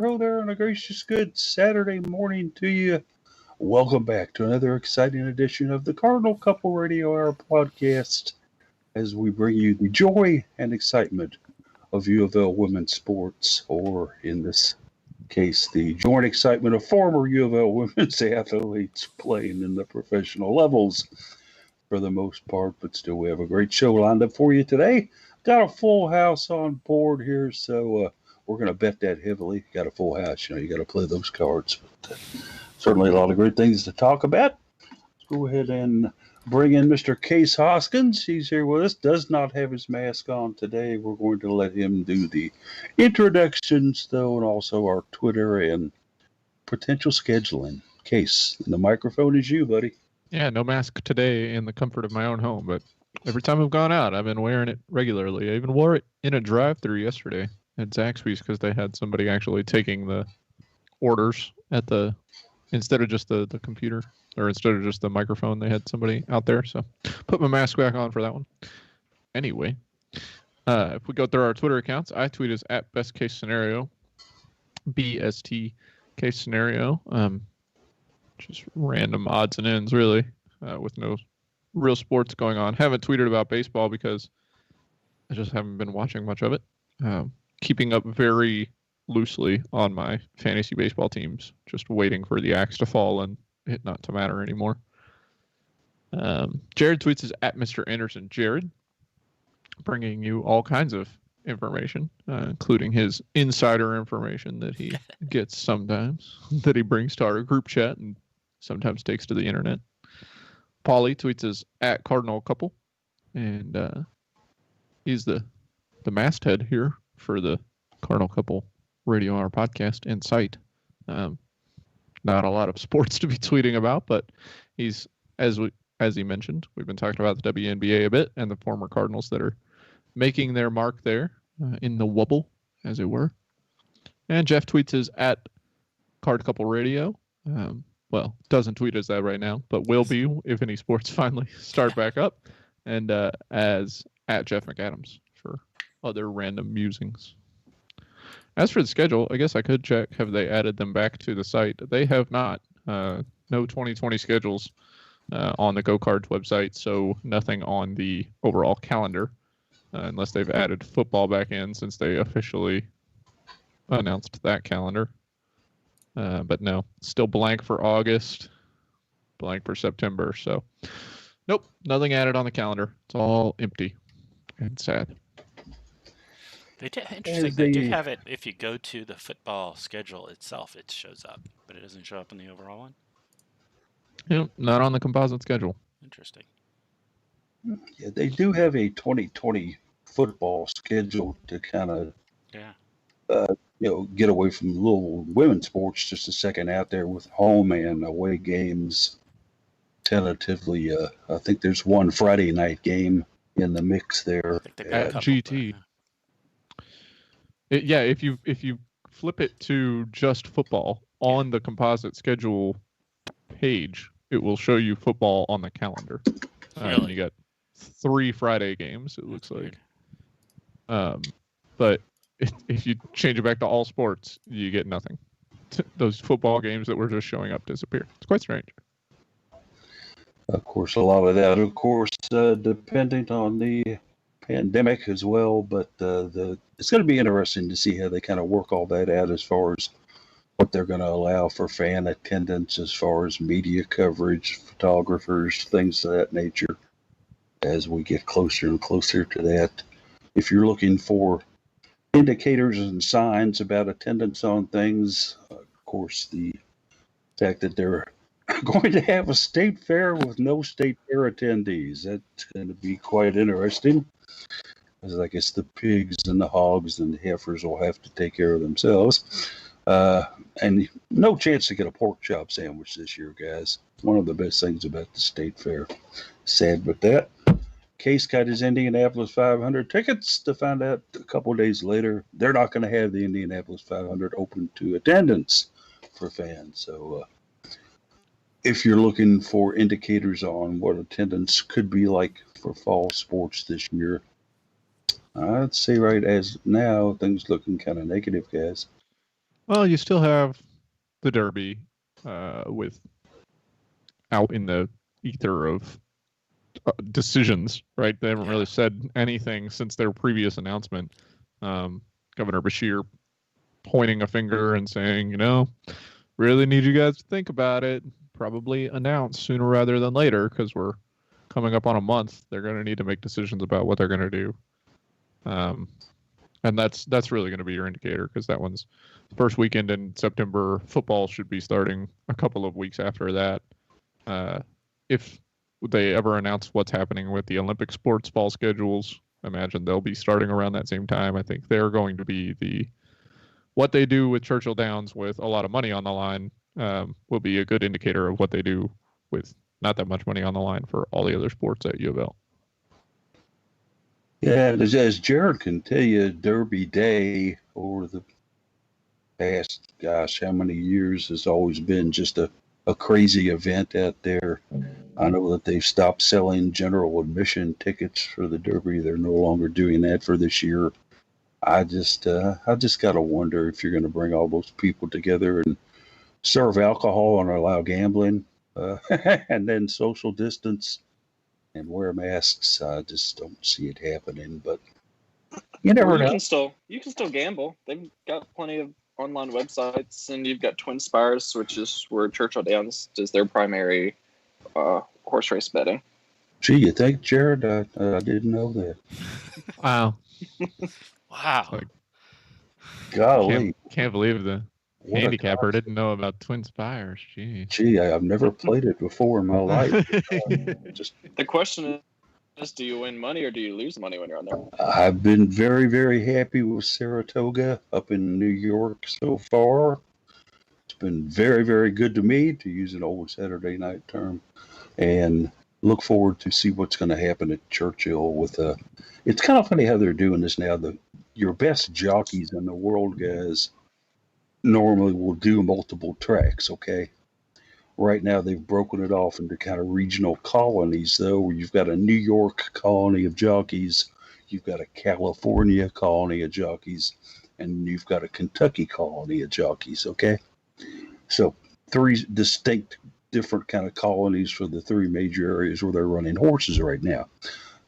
Hello there, and a gracious good Saturday morning to you. Welcome back to another exciting edition of the Cardinal Couple Radio Hour podcast as we bring you the joy and excitement of UofL women's sports, or in this case, the joy and excitement of former UofL women's athletes playing in the professional levels for the most part. But still, we have a great show lined up for you today. Got a full house on board here, so we're going to bet that heavily. Got a full house, you got to play those cards. But, certainly a lot of great things to talk about. Let's go ahead and bring in Mr. Case Hoskins. He's here with us. Does not have his mask on today. We're going to let him do the introductions, though, and also our Twitter and potential scheduling. Case, the microphone is you, buddy. Yeah, no mask today in the comfort of my own home, but every time I've gone out, I've been wearing it regularly. I even wore it in a drive-thru yesterday at Zaxby's because they had somebody actually taking the orders at the instead of just the computer, or instead of just the microphone, they had somebody out there. So put my mask back on for that one. Anyway, if we go through our Twitter accounts, I tweet is at best case scenario, BST case scenario. Just random odds and ends, really, with no real sports going on. Haven't tweeted about baseball because I just haven't been watching much of it. Keeping up very loosely on my fantasy baseball teams, just waiting for the axe to fall and it not to matter anymore. Jared tweets is at Mr. Anderson Jared, bringing you all kinds of information, including his insider information that he gets sometimes, that he brings to our group chat and sometimes takes to the internet. Paulie tweets is at Cardinal Couple, and he's the masthead here for the Cardinal Couple Radio Hour podcast and site. Not a lot of sports to be tweeting about, but he's, as he mentioned, we've been talking about the WNBA a bit and the former Cardinals that are making their mark there in the wubble, as it were. And Jeff tweets is at Card Couple Radio. Well, doesn't tweet as that right now, but will be if any sports finally start back up. And as at Jeff McAdams for other random musings. As for the schedule, I guess I could check. Have they added them back to the site? They have not. No 2020 schedules on the Go Cards website, so nothing on the overall calendar, unless they've added football back in since they officially announced that calendar. But no, still blank for August, blank for September. So, nope, nothing added on the calendar. It's all empty and sad. Interesting. They do have it. If you go to the football schedule itself, it shows up, but it doesn't show up in the overall one. Yep, not on the composite schedule. Interesting. Yeah, they do have a 2020 football schedule to kind of, get away from little women's sports just a second out there with home and away games. Tentatively, I think there's one Friday night game in the mix there at GT. If you flip it to just football on the composite schedule page, it will show you football on the calendar. Really? You got 3 Friday games, it looks like. But if you change it back to all sports, you get nothing. Those football games that were just showing up disappear. It's quite strange. Of course, a lot of that, depending on the pandemic as well, but it's going to be interesting to see how they kind of work all that out as far as what they're going to allow for fan attendance, as far as media coverage, photographers, things of that nature, as we get closer and closer to that. If you're looking for indicators and signs about attendance on things, of course, the fact that they're going to have a state fair with no state fair attendees, that's going to be quite interesting. Because I guess the pigs and the hogs and the heifers will have to take care of themselves. And no chance to get a pork chop sandwich this year, guys. One of the best things about the state fair. Sad with that. Case got his Indianapolis 500 tickets to find out a couple of days later they're not going to have the Indianapolis 500 open to attendance for fans. So if you're looking for indicators on what attendance could be like for fall sports this year, I'd say right as now, things looking kind of negative, guys. Well, you still have the Derby with out in the ether of decisions, right? They haven't really said anything since their previous announcement. Governor Bashir pointing a finger and saying, really need you guys to think about it. Probably announce sooner rather than later because we're coming up on a month. They're going to need to make decisions about what they're going to do. And that's really going to be your indicator because that one's the first weekend in September. Football should be starting a couple of weeks after that. If they ever announce what's happening with the Olympic sports fall schedules, I imagine they'll be starting around that same time. I think they're going to be what they do with Churchill Downs with a lot of money on the line will be a good indicator of what they do with not that much money on the line for all the other sports at UofL. Yeah, as Jared can tell you, Derby Day over the past, gosh, how many years has always been just a crazy event out there. I know that they've stopped selling general admission tickets for the Derby. They're no longer doing that for this year. I just got to wonder if you're going to bring all those people together and serve alcohol and allow gambling, and then social distance and wear masks. I just don't see it happening, but you never know. You can still gamble. They've got plenty of online websites, and you've got Twin Spires, which is where Churchill Downs does their primary horse race betting. Gee, you think, Jared? I didn't know that. Wow. Wow. Like, Golly. Can't believe the What a handicapper concept. didn't know about Twin Spires. Gee, I've never played it before in my life. Just The question is, do you win money or do you lose money when you're on there? I've been very, very happy with Saratoga up in New York so far. It's been very, very good to me, to use an old Saturday night term, and look forward to see what's going to happen at Churchill with it's kind of funny how they're doing this now. Your best jockeys in the world, guys, normally will do multiple tracks, okay? Right now, they've broken it off into kind of regional colonies, though, where you've got a New York colony of jockeys, you've got a California colony of jockeys, and you've got a Kentucky colony of jockeys, okay? So 3 distinct different kind of colonies for the 3 major areas where they're running horses right now.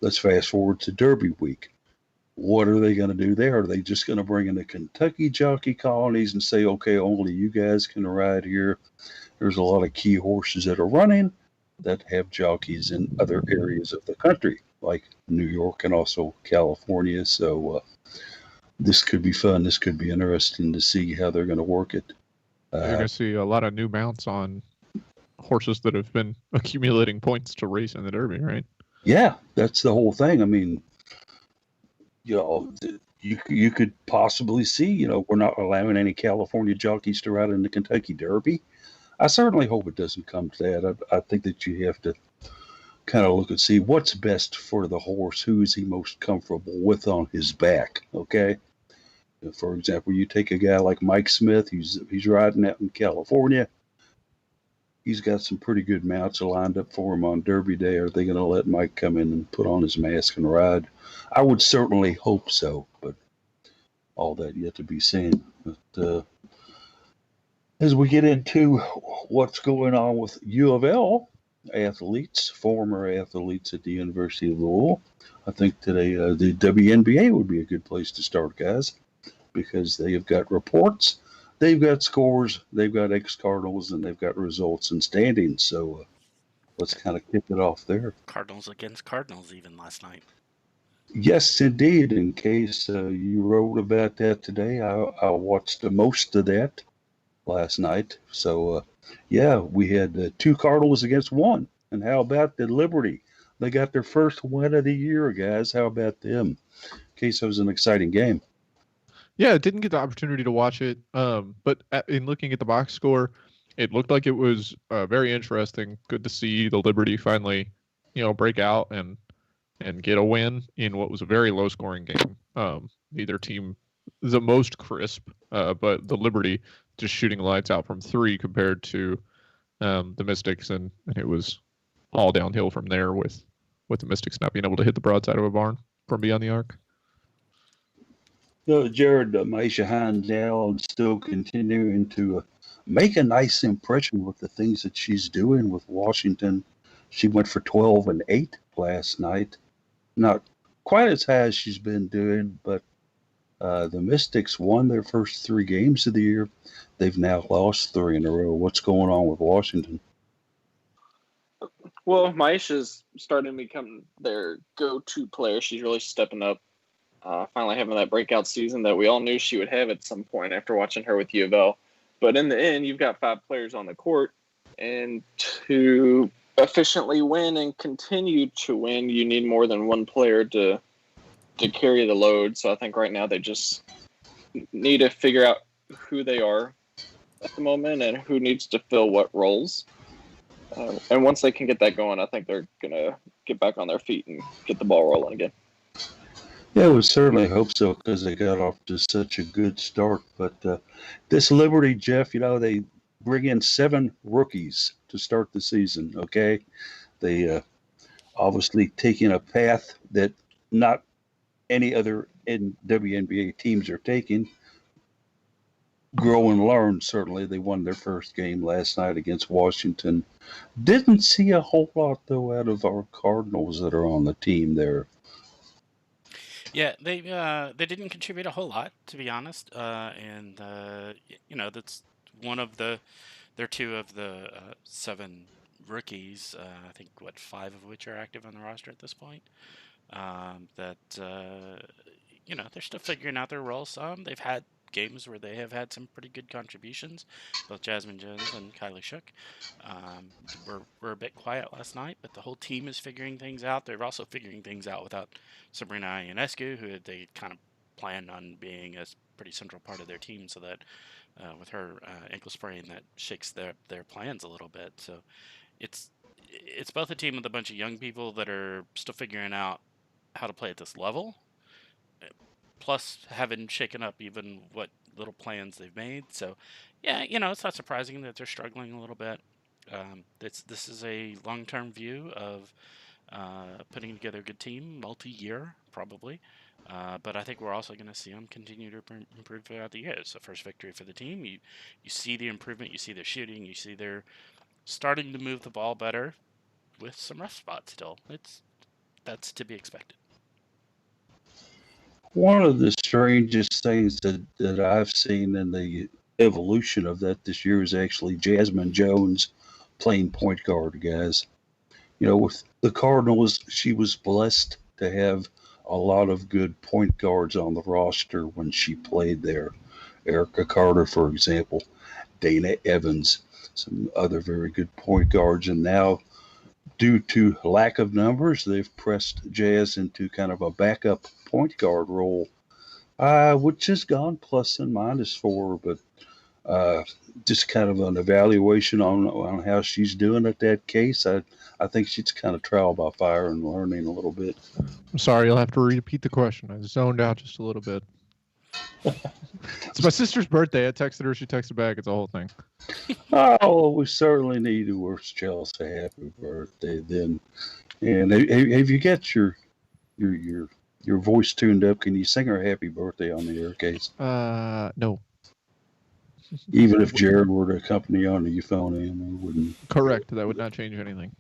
Let's fast forward to Derby week. What are they going to do there? Are they just going to bring in the Kentucky jockey colonies and say, okay, only you guys can ride here? There's a lot of key horses that are running that have jockeys in other areas of the country, like New York and also California. So this could be fun. This could be interesting to see how they're going to work it. You're going to see a lot of new mounts on horses that have been accumulating points to race in the Derby, right? Yeah, that's the whole thing. I mean, you could possibly see, we're not allowing any California jockeys to ride in the Kentucky Derby. I certainly hope it doesn't come to that. I think that you have to kind of look and see what's best for the horse. Who is he most comfortable with on his back? Okay. For example, you take a guy like Mike Smith. He's riding out in California. He's got some pretty good mounts lined up for him on Derby Day. Are they going to let Mike come in and put on his mask and ride? I would certainly hope so, but all that yet to be seen. But as we get into what's going on with UofL athletes, former athletes at the University of Louisville, I think today the WNBA would be a good place to start, guys, because they have got reports, they've got scores, they've got ex-Cardinals, and they've got results and standings. So let's kind of kick it off there. Cardinals against Cardinals even last night. Yes, indeed. In case you wrote about that today, I watched most of that last night. So, we had 2 Cardinals against 1. And how about the Liberty? They got their first win of the year, guys. How about them? In case it was an exciting game. Yeah, didn't get the opportunity to watch it, but in looking at the box score, it looked like it was very interesting. Good to see the Liberty finally, break out and get a win in what was a very low-scoring game. Neither team the most crisp, but the Liberty just shooting lights out from 3 compared to the Mystics, and it was all downhill from there with the Mystics not being able to hit the broadside of a barn from beyond the arc. Jared, Maisha Hines now still continuing to make a nice impression with the things that she's doing with Washington. She went for 12-8 last night. Not quite as high as she's been doing, but the Mystics won their first 3 games of the year. They've now lost 3 in a row. What's going on with Washington? Well, Maisha's starting to become their go-to player. She's really stepping up. Finally having that breakout season that we all knew she would have at some point after watching her with UofL. But in the end, you've got 5 players on the court, and to efficiently win and continue to win, you need more than one player to carry the load. So I think right now they just need to figure out who they are at the moment and who needs to fill what roles. And once they can get that going, I think they're going to get back on their feet and get the ball rolling again. Yeah, we certainly hope so because they got off to such a good start. But this Liberty, Jeff, they bring in 7 rookies to start the season, okay? They obviously taking a path that not any other WNBA teams are taking. Grow and learn, certainly. They won their first game last night against Washington. Didn't see a whole lot, though, out of our Cardinals that are on the team there. Yeah, they didn't contribute a whole lot, to be honest. And that's one of they're 2 of the 7 rookies. I think 5 of which are active on the roster at this point. They're still figuring out their roles. They've had games where they have had some pretty good contributions. Both Jasmine Jones and Kylie Shook were a bit quiet last night, but the whole team is figuring things out. They're also figuring things out without Sabrina Ionescu, who they kind of planned on being a pretty central part of their team, so that with her ankle sprain, that shakes their plans a little bit. So it's both a team with a bunch of young people that are still figuring out how to play at this level, plus having shaken up even what little plans they've made. So, yeah, it's not surprising that they're struggling a little bit. This is a long-term view of putting together a good team, multi-year probably. But I think we're also going to see them continue to improve throughout the year. It's the first victory for the team. You see the improvement. You see their shooting. You see they're starting to move the ball better with some rough spots still. That's to be expected. One of the strangest things that I've seen in the evolution of that this year is actually Jasmine Jones playing point guard, guys. With the Cardinals, she was blessed to have a lot of good point guards on the roster when she played there. Erica Carter, for example, Dana Evans, some other very good point guards. And now, due to lack of numbers, they've pressed Jazz into kind of a backup point guard role, which has gone plus and minus for her, but just kind of an evaluation on how she's doing at that case. I think she's kind of trial by fire and learning a little bit. I'm sorry, you'll have to repeat the question. I zoned out just a little bit. It's my sister's birthday. I texted her. She texted back. It's a whole thing. Oh, we certainly need to wish Chelsea a happy birthday then. And have you got your voice tuned up? Can you sing her happy birthday on the air case? No. Even if Jared were to accompany on the phone in, we wouldn't. Correct. That would not change anything.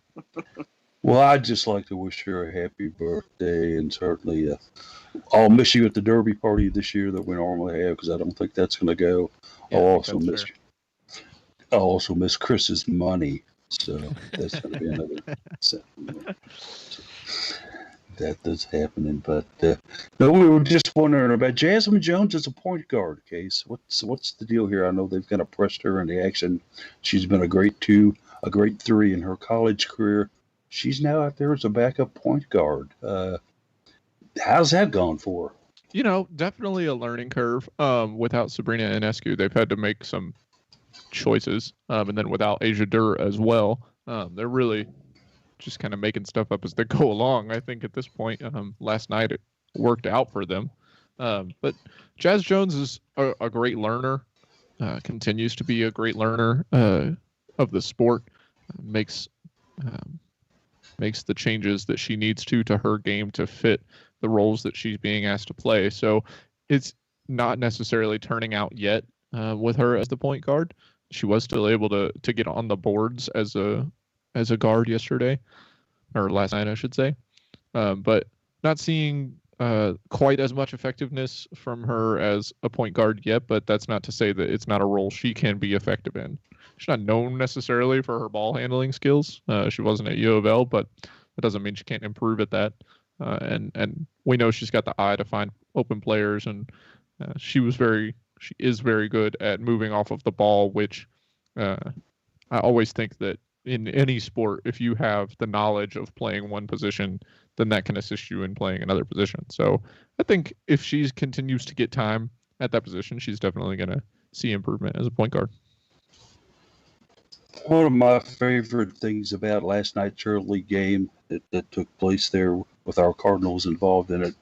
Well, I'd just like to wish her a happy birthday, and certainly I'll miss you at the Derby party this year that we normally have because I don't think that's going to go. Yeah, I'll also miss you. I'll also miss Chris's money, so that's going to be another. So, that's happening, but no, we were just wondering about Jasmine Jones as a point guard case. What's the deal here? I know they've kind of pressed her into action. She's been a great 2, a great 3 in her college career. She's now out there as a backup point guard. How's that gone for her? Definitely a learning curve. Without Sabrina Ionescu, they've had to make some choices, and then without Asia Dur as well, they're really just kind of making stuff up as they go along. I think at this point, last night it worked out for them. But Jazz Jones is a great learner, continues to be a great learner of the sport, makes the changes that she needs to her game to fit the roles that she's being asked to play. So it's not necessarily turning out yet with her as the point guard. She was still able to get on the boards as a guard yesterday, or last night, I should say. But not seeing quite as much effectiveness from her as a point guard yet, but that's not to say that it's not a role she can be effective in. She's not known necessarily for her ball handling skills. She wasn't at UofL, but that doesn't mean she can't improve at that. And we know she's got the eye to find open players, and she is very good at moving off of the ball, which I always think that in any sport, if you have the knowledge of playing one position, then that can assist you in playing another position. So I think if she continues to get time at that position, she's definitely going to see improvement as a point guard. One of my favorite things about last night's early game that took place there with our Cardinals involved in it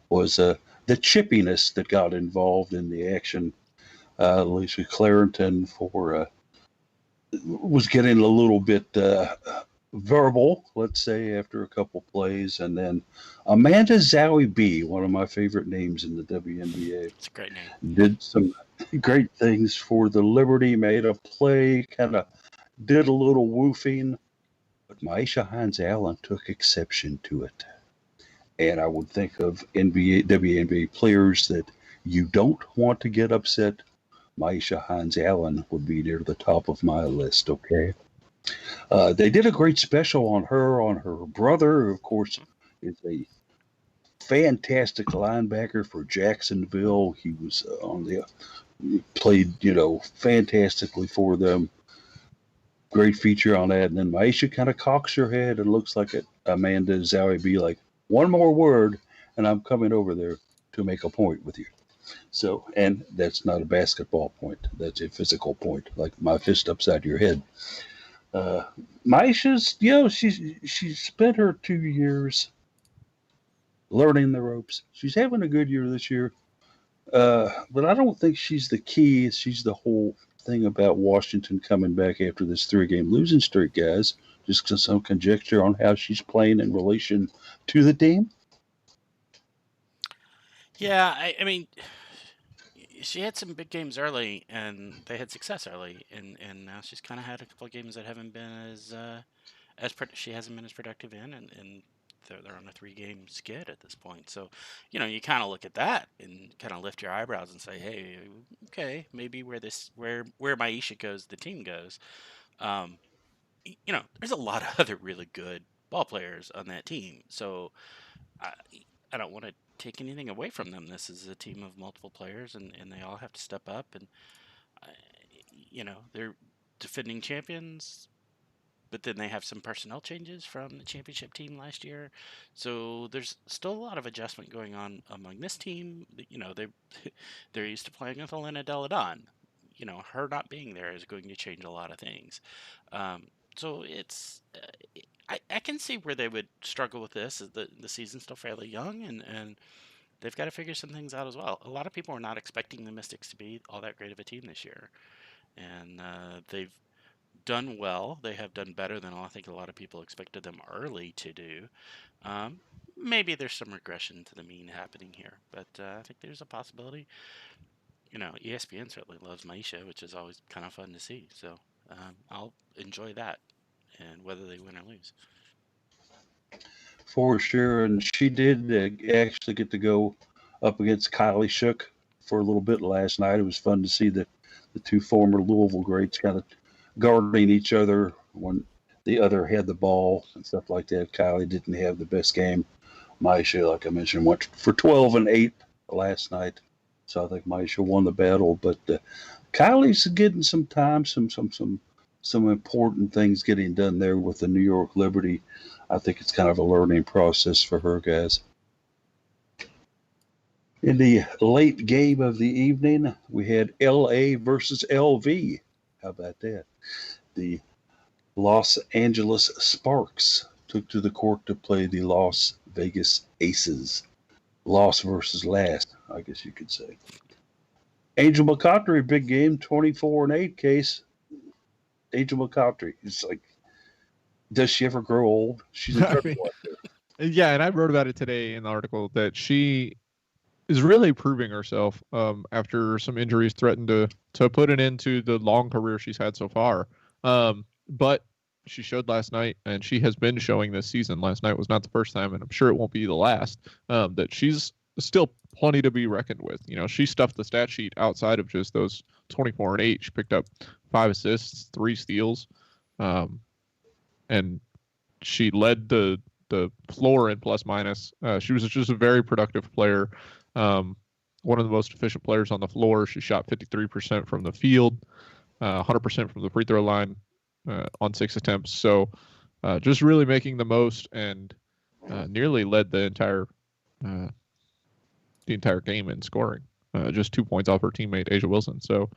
was the chippiness that got involved in the action. Lisa Clarington was getting a little bit verbal, let's say, after a couple plays. And then Amanda Zowie B, one of my favorite names in the WNBA. It's a great name. Did some great things for the Liberty, made a play, kind of did a little woofing. But Maisha Hines-Allen took exception to it. And I would think of WNBA players that you don't want to get upset. Maisha Hines-Allen would be near the top of my list, okay? They did a great special on her brother, who, of course, is a fantastic linebacker for Jacksonville. He was played, fantastically for them. Great feature on that. And then Maisha kind of cocks her head and looks like Amanda Zowie be like, one more word, and I'm coming over there to make a point with you. So, and that's not a basketball point. That's a physical point, like my fist upside your head. Maisha's, she spent her 2 years learning the ropes. She's having a good year this year. But I don't think she's the key. She's the whole thing about Washington coming back after this 3-game losing streak, guys. Just some conjecture on how she's playing in relation to the team. Yeah, I mean, she had some big games early, and they had success early, and now she's kind of had a couple of games that haven't been she hasn't been as productive in, and they're on a 3-game skid at this point. So, you kind of look at that and kind of lift your eyebrows and say, hey, okay, maybe where Maisha goes, the team goes. There's a lot of other really good ball players on that team. So I don't want to take anything away from them. This is a team of multiple players, and they all have to step up. And, they're defending champions, but then they have some personnel changes from the championship team last year. So there's still a lot of adjustment going on among this team. They're used to playing with Elena Deladon. Her not being there is going to change a lot of things. So it's I can see where they would struggle with this. The season's still fairly young, and they've got to figure some things out as well. A lot of people are not expecting the Mystics to be all that great of a team this year, and they've done well. They have done better than I think a lot of people expected them early to do. Maybe there's some regression to the mean happening here, but I think there's a possibility. ESPN certainly loves Maisha, which is always kind of fun to see. So I'll enjoy that, and whether they win or lose. For sure, and she did actually get to go up against Kylie Shook for a little bit last night. It was fun to see the two former Louisville greats kind of guarding each other when the other had the ball and stuff like that. Kylie didn't have the best game. Maisha, like I mentioned, went for 12 and 8 last night. So I think Maisha won the battle, but Kylie's getting some time, some important things getting done there with the New York Liberty. I think it's kind of a learning process for her, guys. In the late game of the evening, we had LA versus LV. How about that? The Los Angeles Sparks took to the court to play the Las Vegas Aces. Loss versus last, I guess you could say. Angel McCoughtry, big game, 24 and 8 case. Angel McCoughtry. It's like, does she ever grow old? She's incredible out there. Yeah, and I wrote about it today in the article that she is really proving herself after some injuries threatened to put an end to the long career she's had so far. But she showed last night, and she has been showing this season. Last night was not the first time, and I'm sure it won't be the last, that she's still plenty to be reckoned with. You know, she stuffed the stat sheet outside of just those 24 and 8. She picked up 5 assists, 3 steals, and she led the floor in plus minus. She was just a very productive player. One of the most efficient players on the floor. She shot 53% from the field, 100% from the free throw line on 6 attempts. So just really making the most, and nearly led the entire game in scoring. Just 2 points off her teammate Asia Wilson. So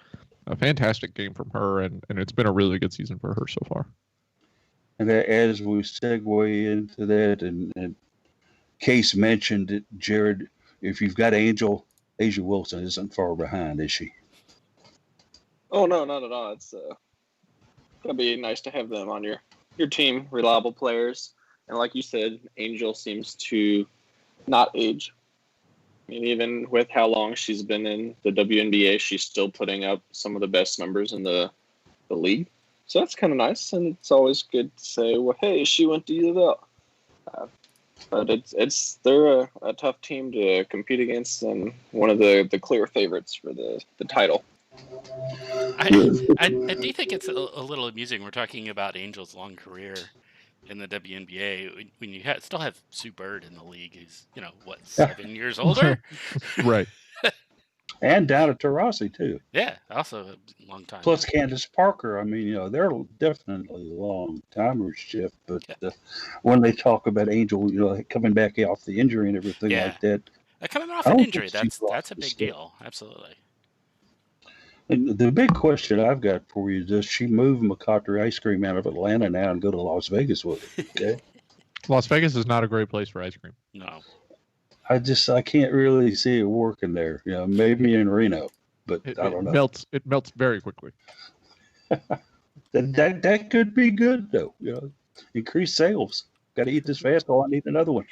a fantastic game from her, and it's been a really good season for her so far. And as we segue into that, and Case mentioned it, Jared, if you've got Asia Wilson isn't far behind, is she? Oh, no, not at all. It's gonna be nice to have them on your team, reliable players. And like you said, Angel seems to not age. I mean, even with how long she's been in the WNBA, she's still putting up some of the best numbers in the league. So that's kind of nice, and it's always good to say, well, hey, she went to UofL. But they're a tough team to compete against, and one of the clear favorites for the title. I do think it's a little amusing. We're talking about Angel's long career in the WNBA when you still have Sue Bird in the league, who's 7 years older, Right? And down at Taurasi too. Yeah, also a long time. Plus Candace Parker. I mean, they're definitely long timers, Jeff. But when they talk about Angel, coming back off the injury and everything like that, coming off an injury, that's a big deal. Absolutely. And the big question I've got for you is, does she move McCautry ice cream out of Atlanta now and go to Las Vegas with it? Okay. Las Vegas is not a great place for ice cream. No. I can't really see it working there. Maybe in Reno, but I don't know. It melts very quickly. That could be good though. Increase sales. Got to eat this fast. Oh, I need another one.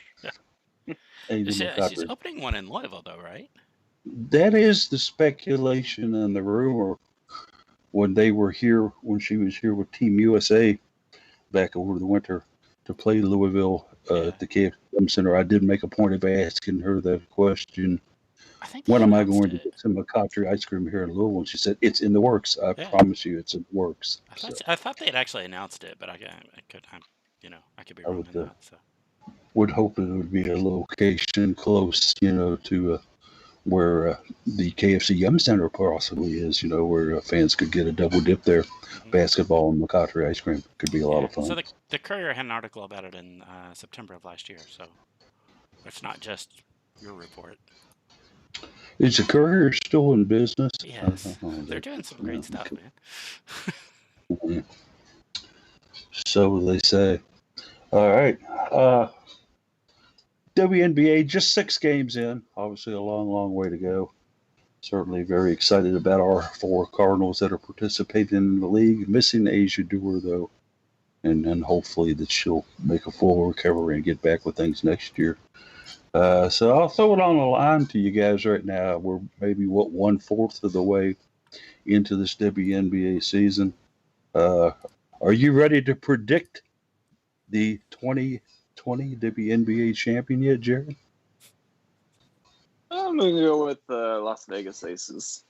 She's opening one in Louisville, though, right? That is the speculation and the rumor. When she was here with Team USA back over the winter to play Louisville at the KFM Center, I did make a point of asking her that question. When am I going to get some McCautry ice cream here in Louisville? And she said, it's in the works. I promise you, it's in the works. I thought they had actually announced it, but I could be wrong on that. So. Would hope it would be a location close, to where the KFC Yum Center possibly is, where fans could get a double dip there. Mm-hmm. Basketball and McCautry ice cream could be a lot of fun. So the Courier had an article about it in September of last year, so it's not just your report. Is the Courier still in business? Yes. They're doing some great stuff, man. So they say. All right. WNBA, just 6 games in. Obviously a long, long way to go. Certainly very excited about our 4 Cardinals that are participating in the league. Missing Asia Dewar, though. And hopefully that she'll make a full recovery and get back with things next year. So I'll throw it on the line to you guys right now. We're maybe, 1/4 of the way into this WNBA season. Are you ready to predict the 2020 WNBA champion yet, Jared? I'm going to go with Las Vegas Aces.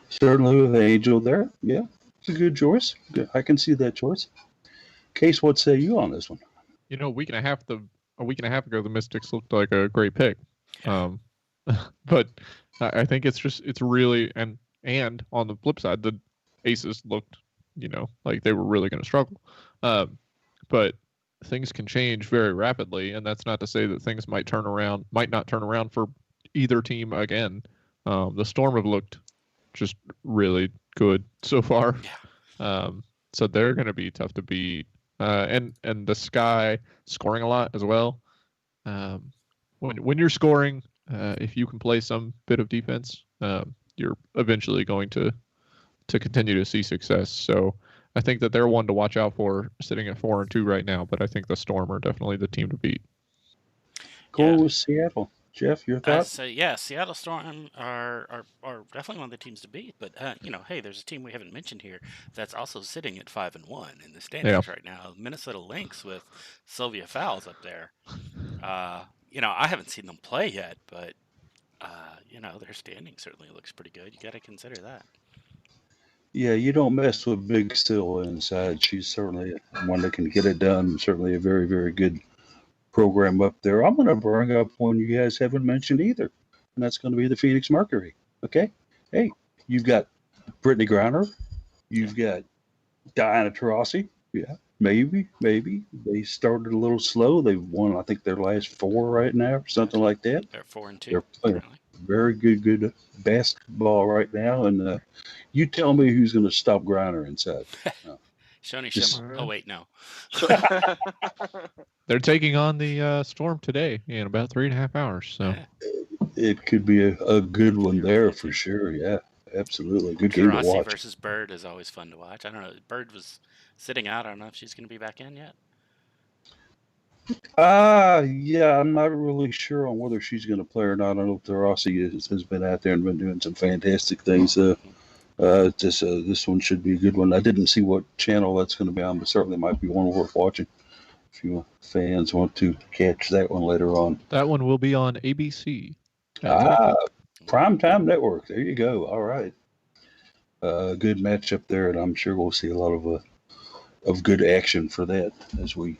Certainly with Angel there. Yeah, it's a good choice. I can see that choice. Case, what say you on this one? A week and a half ago, the Mystics looked like a great pick. But I think it's really, and on the flip side, the Aces looked, like they were really going to struggle. But things can change very rapidly, and that's not to say that things might not turn around for either team again. The Storm have looked just really good so far. So they're going to be tough to beat. And the Sky scoring a lot as well. When you're scoring, if you can play some bit of defense, you're eventually going to continue to see success. So I think that they're one to watch out for, sitting at 4-2 right now. But I think the Storm are definitely the team to beat. Go with Seattle. Jeff, your thoughts? So yeah, Seattle Storm are definitely one of the teams to beat. But hey, there's a team we haven't mentioned here that's also sitting at 5-1 in the standings right now. Minnesota Lynx with Sylvia Fowles up there. I haven't seen them play yet, but their standing certainly looks pretty good. You got to consider that. Yeah, you don't mess with Big Still inside. She's certainly one that can get it done. Certainly a very, very good program up there. I'm going to bring up one you guys haven't mentioned either, and that's going to be the Phoenix Mercury. Okay? Hey, you've got Brittany Griner. You've got Diana Taurasi. Yeah, maybe. They started a little slow. They've won, I think, their last 4 right now, or something like that. They're 4-2. They're playing very good basketball right now, and you tell me who's going to stop Griner inside. No. Shoni Shimmer. Oh, wait, no. They're taking on the Storm today in about 3.5 hours. So it could be a good one there for sure. Yeah, absolutely. Good game to watch. Versus Bird is always fun to watch. I don't know. Bird was sitting out. I don't know if she's going to be back in yet. Yeah, I'm not really sure on whether she's going to play or not. I know Taurasi has been out there and been doing some fantastic things. This one should be a good one. I didn't see what channel that's going to be on, but certainly might be one worth watching if you fans want to catch that one later on. That one will be on ABC. Primetime Network. There you go. All right. Good matchup there, and I'm sure we'll see a lot of good action for that as we.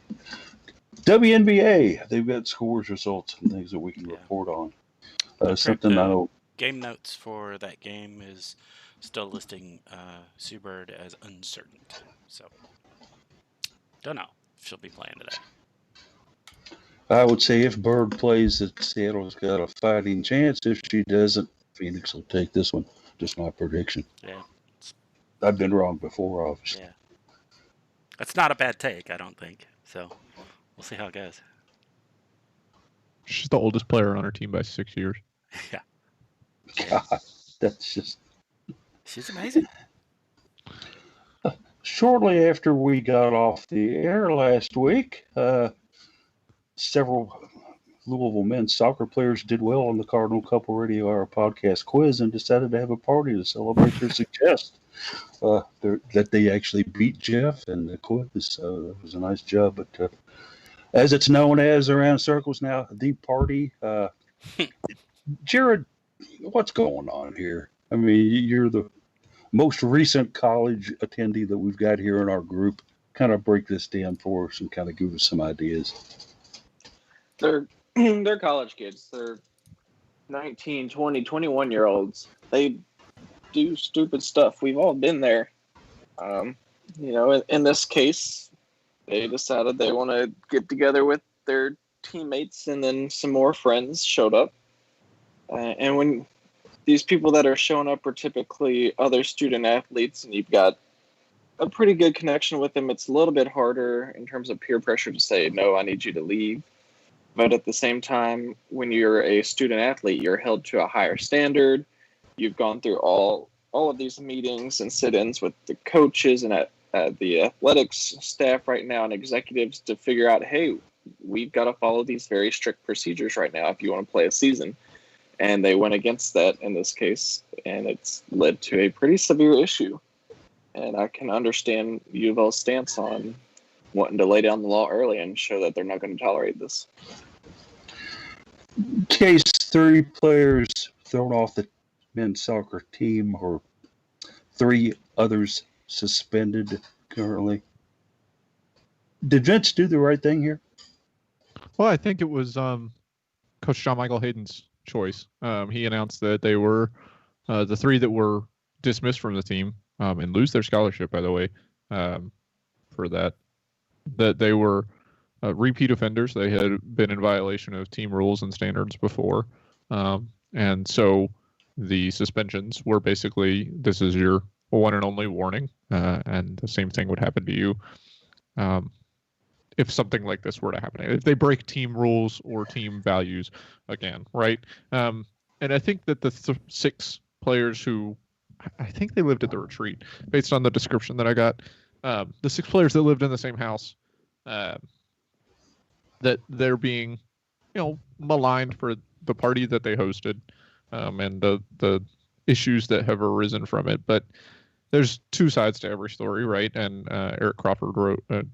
WNBA, they've got scores, results, and things that we can report on. Something I know. Game notes for that game is still listing Sue Bird as uncertain. So, don't know if she'll be playing today. I would say if Bird plays, that Seattle's got a fighting chance. If she doesn't, Phoenix will take this one. Just my prediction. Yeah. I've been wrong before, obviously. Yeah. That's not a bad take, I don't think. So, we'll see how it goes. She's the oldest player on her team by 6 years. Yeah. God, that's just... She's amazing. Shortly after we got off the air last week, several Louisville men's soccer players did well on the Cardinal Couple Radio Hour podcast quiz and decided to have a party to celebrate their success. That they actually beat Jeff in the quiz, so that was a nice job. But as it's known as around circles now, the party. Jared, what's going on here? I mean, you're the most recent college attendee that we've got here in our group. Kind of break this down for us and kind of give us some ideas. They're college kids. They're 19, 20, 21-year-olds. They do stupid stuff. We've all been there. In this case, they decided they want to get together with their teammates, and then some more friends showed up. And when these people that are showing up are typically other student athletes, and you've got a pretty good connection with them, it's a little bit harder in terms of peer pressure to say, no, I need you to leave. But at the same time, when you're a student athlete, you're held to a higher standard. You've gone through all of these meetings and sit-ins with the coaches and at the athletics staff right now and executives to figure out, hey, we've got to follow these very strict procedures right now if you want to play a season. And they went against that in this case, and it's led to a pretty severe issue. And I can understand UofL's stance on wanting to lay down the law early and show that they're not going to tolerate this. Case 3 players thrown off the men's soccer team, or 3 others suspended currently. Did Vince do the right thing here? Well, I think it was Coach John Michael Hayden's choice. He announced that they were the 3 that were dismissed from the team and lose their scholarship, by the way, for that they were repeat offenders. They had been in violation of team rules and standards before. And so the suspensions were basically, this is your one and only warning. And the same thing would happen to you if something like this were to happen. If they break team rules or team values again, right? And I think that the 6 players who, I think they lived at the retreat, based on the description that I got, the 6 players that lived in the same house, that they're being, maligned for the party that they hosted, and the issues that have arisen from it. But there's two sides to every story, right? And Eric Crawford wrote an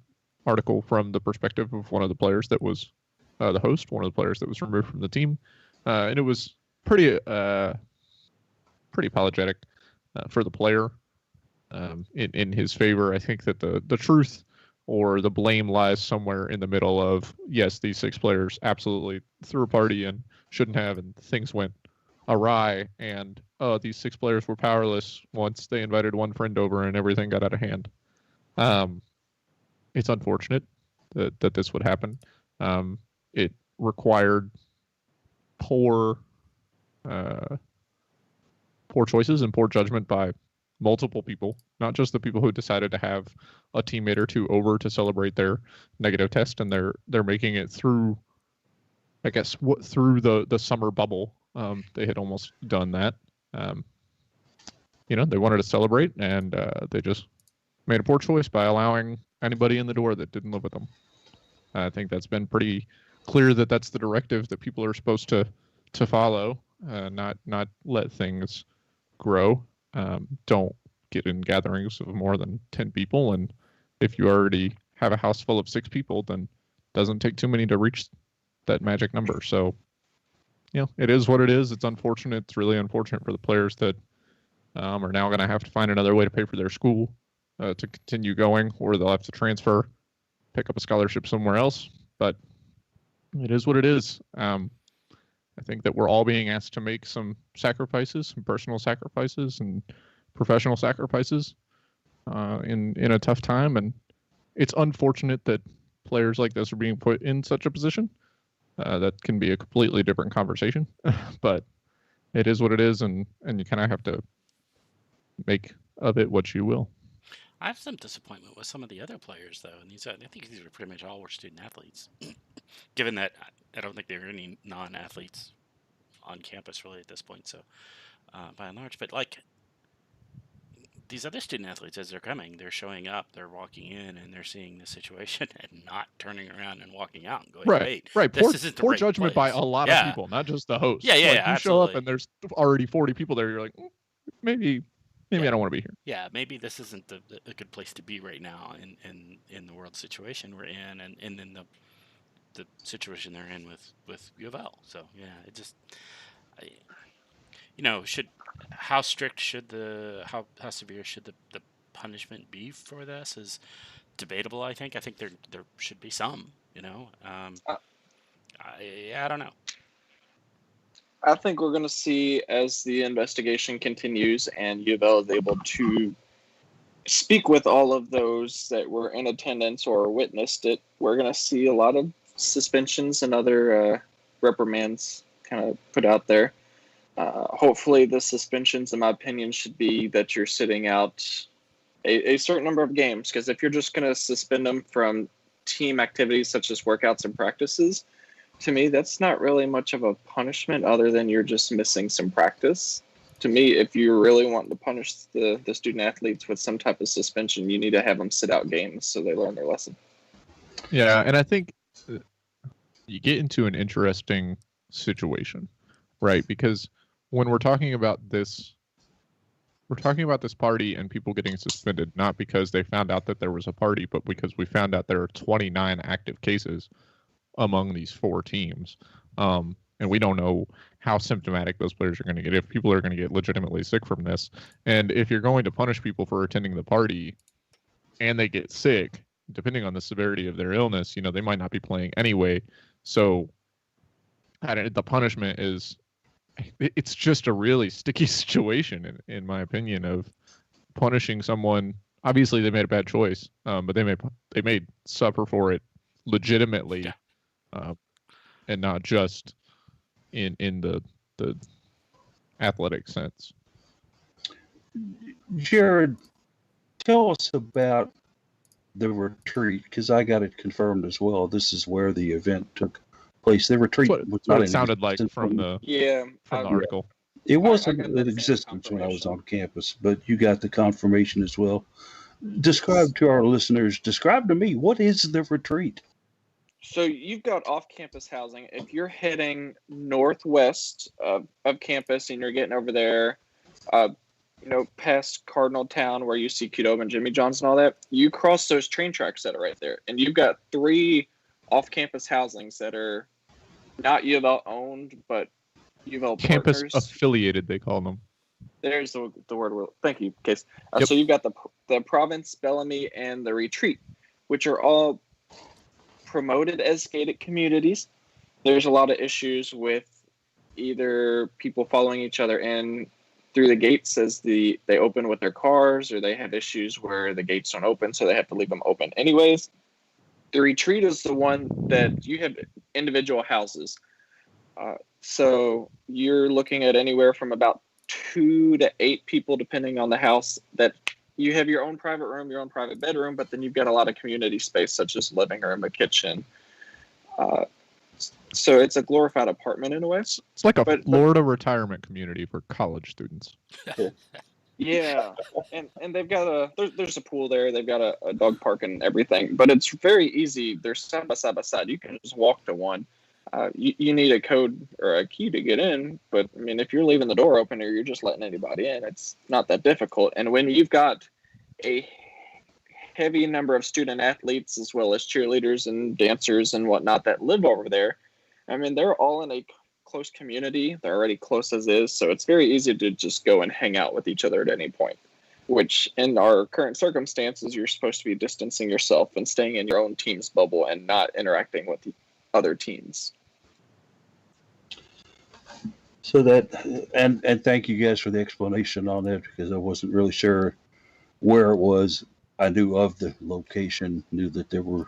article from the perspective of one of the players that was the host, one of the players that was removed from the team, and it was pretty apologetic for the player in his favor. I think that the truth or the blame lies somewhere in the middle of, yes, these 6 players absolutely threw a party and shouldn't have, and things went awry, and these 6 players were powerless once they invited one friend over and everything got out of hand. It's unfortunate that this would happen. It required poor choices and poor judgment by multiple people, not just the people who decided to have a teammate or two over to celebrate their negative test, and they're making it through, I guess, through the summer bubble. They had almost done that. They wanted to celebrate, and they just made a poor choice by allowing anybody in the door that didn't live with them. I think that's been pretty clear that that's the directive that people are supposed to follow, not let things grow. Don't get in gatherings of more than 10 people, and if you already have a house full of 6 people, then it doesn't take too many to reach that magic number. So, it is what it is. It's unfortunate. It's really unfortunate for the players that are now going to have to find another way to pay for their school to continue going, or they'll have to transfer, pick up a scholarship somewhere else. But it is what it is. I think that we're all being asked to make some sacrifices, some personal sacrifices and professional sacrifices in a tough time. And it's unfortunate that players like this are being put in such a position. That can be a completely different conversation, but it is what it is, and you kind of have to make of it what you will. I have some disappointment with some of the other players, though, and I think these are pretty much all were student athletes. Given that I don't think there are any non-athletes on campus really at this point, so by and large, but like these other student athletes, as they're coming, they're showing up, they're walking in, and they're seeing the situation and not turning around and walking out and going, right. this isn't the poor right judgment place. by a lot of people, not just the host. Yeah, like, you absolutely. show up and there's already 40 people there. You're like, maybe I don't want to be here. Yeah, maybe this isn't a good place to be right now in the world situation we're in, and in the situation they're in with UofL. So yeah, it just, how strict should how severe should the punishment be for this is debatable. I think there should be some. I don't know. I think we're going to see, as the investigation continues and UofL is able to speak with all of those that were in attendance or witnessed it, we're going to see a lot of suspensions and other reprimands kind of put out there. Hopefully the suspensions, in my opinion, should be that you're sitting out a certain number of games, because if you're just going to suspend them from team activities such as workouts and practices, to me, that's not really much of a punishment other than you're just missing some practice. To me, if you really want to punish the student athletes with some type of suspension, you need to have them sit out games so they learn their lesson. Yeah, and I think you get into an interesting situation, right? Because when we're talking about this party and people getting suspended, not because they found out that there was a party, but because we found out there are 29 active cases among these 4 teams. And we don't know how symptomatic those players are going to get, if people are going to get legitimately sick from this. And if you're going to punish people for attending the party and they get sick, depending on the severity of their illness, they might not be playing anyway. So the punishment it's just a really sticky situation, in my opinion, of punishing someone. Obviously, they made a bad choice, but they made suffer for it legitimately. Yeah. And not just in the athletic sense. Jared, tell us about the retreat, because I got it confirmed as well. This is where the event took place. The retreat was what not it sounded like from the article. It wasn't in existence when I was on campus, but you got the confirmation as well. Describe to our listeners, describe to me, what is the retreat? So you've got off-campus housing. If you're heading northwest of campus and you're getting over there, past Cardinal Town where you see Qdoba and Jimmy John's and all that, you cross those train tracks that are right there, and you've got 3 off-campus housings that are not U of L owned, but U of L Campus partners. affiliated, they call them. There's the word. Thank you, Case. Yep. So you've got the Province, Bellamy, and the Retreat, which are all promoted as gated communities. There's a lot of issues with either people following each other in through the gates as they open with their cars, or they have issues where the gates don't open, so they have to leave them open anyways. The Retreat is the one that you have individual houses. So you're looking at anywhere from about 2 to 8 people, depending on the house, that you have your own private room, your own private bedroom, but then you've got a lot of community space, such as living room, a kitchen. So it's a glorified apartment in a way. It's like a Florida retirement community for college students. Yeah, and they've got there's a pool there. They've got a dog park and everything, but it's very easy. They're side by side. You can just walk to one. You need a code or a key to get in, but I mean, if you're leaving the door open or you're just letting anybody in, it's not that difficult. And when you've got a heavy number of student athletes as well as cheerleaders and dancers and whatnot that live over there, I mean, they're all in a close community. They're already close as is, so it's very easy to just go and hang out with each other at any point, which in our current circumstances, you're supposed to be distancing yourself and staying in your own team's bubble and not interacting with the other teams. So that, and thank you guys for the explanation on that, because I wasn't really sure where it was. I knew of the location, knew that there were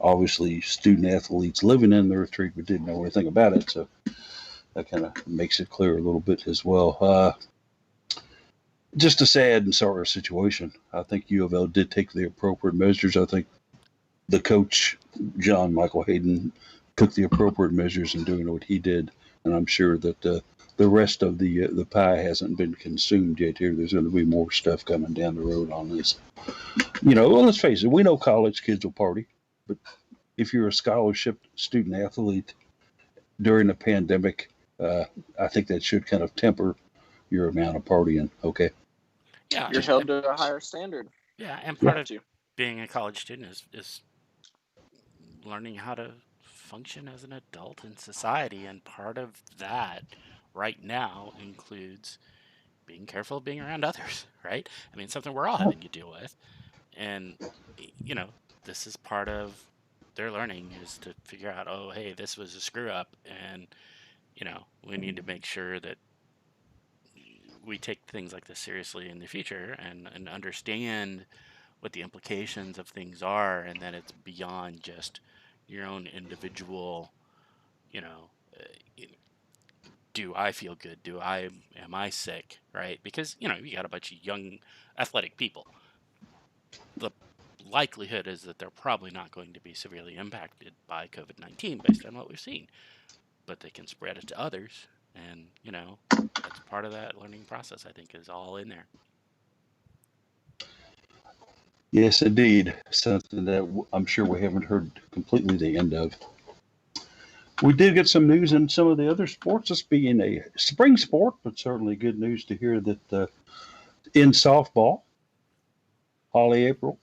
obviously student athletes living in the retreat, but didn't know anything about it. So that kind of makes it clear a little bit as well. Just a sad and sorry situation. I think U of L did take the appropriate measures. I think the coach, John Michael Hayden, took the appropriate measures in doing what he did. And I'm sure that the rest of the pie hasn't been consumed yet here. There's going to be more stuff coming down the road on this. Well, let's face it, we know college kids will party. But if you're a scholarship student athlete during the pandemic, I think that should kind of temper your amount of partying, okay? Yeah. You're held to a higher standard. Yeah, and part of being a college student is learning how to function as an adult in society, and part of that right now includes being careful of being around others, right? I mean, something we're all having to deal with, and this is part of their learning, is to figure out, oh, hey, this was a screw up, and we need to make sure that we take things like this seriously in the future and understand what the implications of things are, and that it's beyond just your own individual, do I feel good? Am I sick? Right? Because, you got a bunch of young athletic people. The likelihood is that they're probably not going to be severely impacted by COVID-19 based on what we've seen, but they can spread it to others. And, that's part of that learning process, I think, is all in there. Yes, indeed. Something that I'm sure we haven't heard completely the end of. We did get some news in some of the other sports, this being a spring sport, but certainly good news to hear that in softball, Holly April,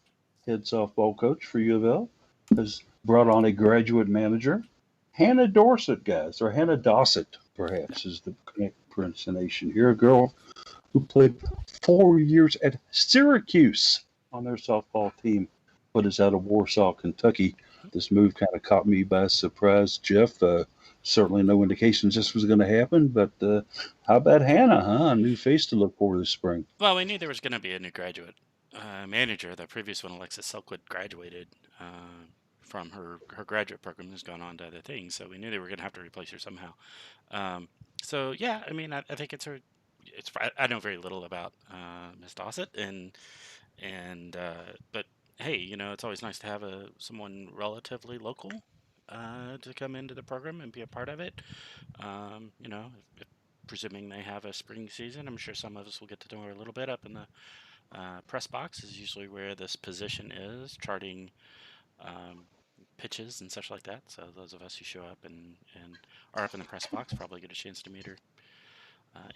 head softball coach for U of L, has brought on a graduate manager, Hannah Dorset, guys, or Hannah Dossett, perhaps, is the correct pronunciation here. A girl who played 4 years at Syracuse on their softball team, but is out of Warsaw, Kentucky. This move kind of caught me by surprise, Jeff. Certainly no indications this was going to happen, but how about Hannah, huh? A new face to look for this spring. Well, we knew there was going to be a new graduate manager. The previous one, Alexis Selkwood, graduated from her graduate program, has gone on to other things, so we knew they were going to have to replace her somehow. So yeah, I mean, I think I know very little about Miss Dossett, but hey, it's always nice to have someone relatively local to come into the program and be a part of it. If presuming they have a spring season, I'm sure some of us will get to know her a little bit up in the press box, is usually where this position is, charting pitches and such like that. So those of us who show up and are up in the press box probably get a chance to meet her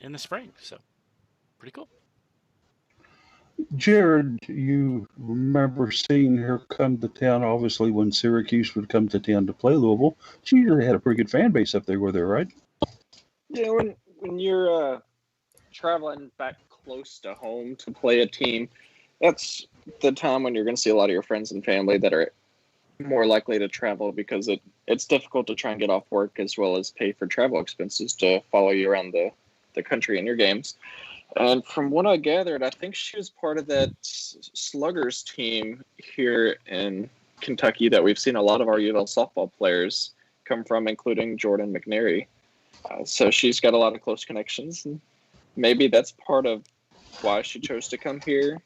in the spring. So pretty cool. Jared, you remember seeing her come to town, obviously, when Syracuse would come to town to play Louisville. She usually had a pretty good fan base up there with her, right? Yeah, when you're traveling back close to home to play a team, that's the time when you're going to see a lot of your friends and family that are more likely to travel, because it's difficult to try and get off work as well as pay for travel expenses to follow you around the country in your games. And from what I gathered, I think she was part of that Sluggers team here in Kentucky that we've seen a lot of our UofL softball players come from, including Jordan McNary. So she's got a lot of close connections, and maybe that's part of why she chose to come here,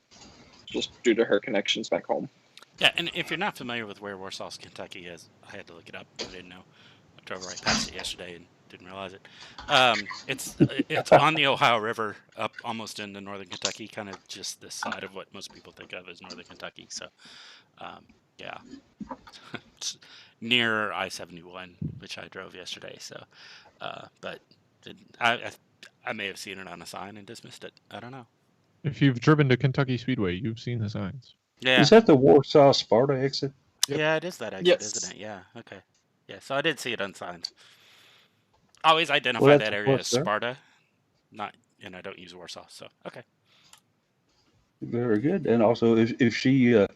just due to her connections back home. Yeah, and if you're not familiar with where Warsaw, Kentucky is, I had to look it up. I didn't know. I drove right past it yesterday and didn't realize it. It's on the Ohio River, up almost into northern Kentucky, kind of just this side of what most people think of as northern Kentucky. So, yeah, it's near I-71, which I drove yesterday. So, but I may have seen it on a sign and dismissed it. I don't know. If you've driven to Kentucky Speedway, you've seen the signs. Yeah. Is that the Warsaw Sparta exit? Yep. Yeah, it is that exit, Yes. isn't it? Yeah. Okay. Yeah. So I did see it on signs. Always identify Well, that that's a area as plus there. Sparta, not, and I don't use Warsaw. So okay. Very good. And also, if she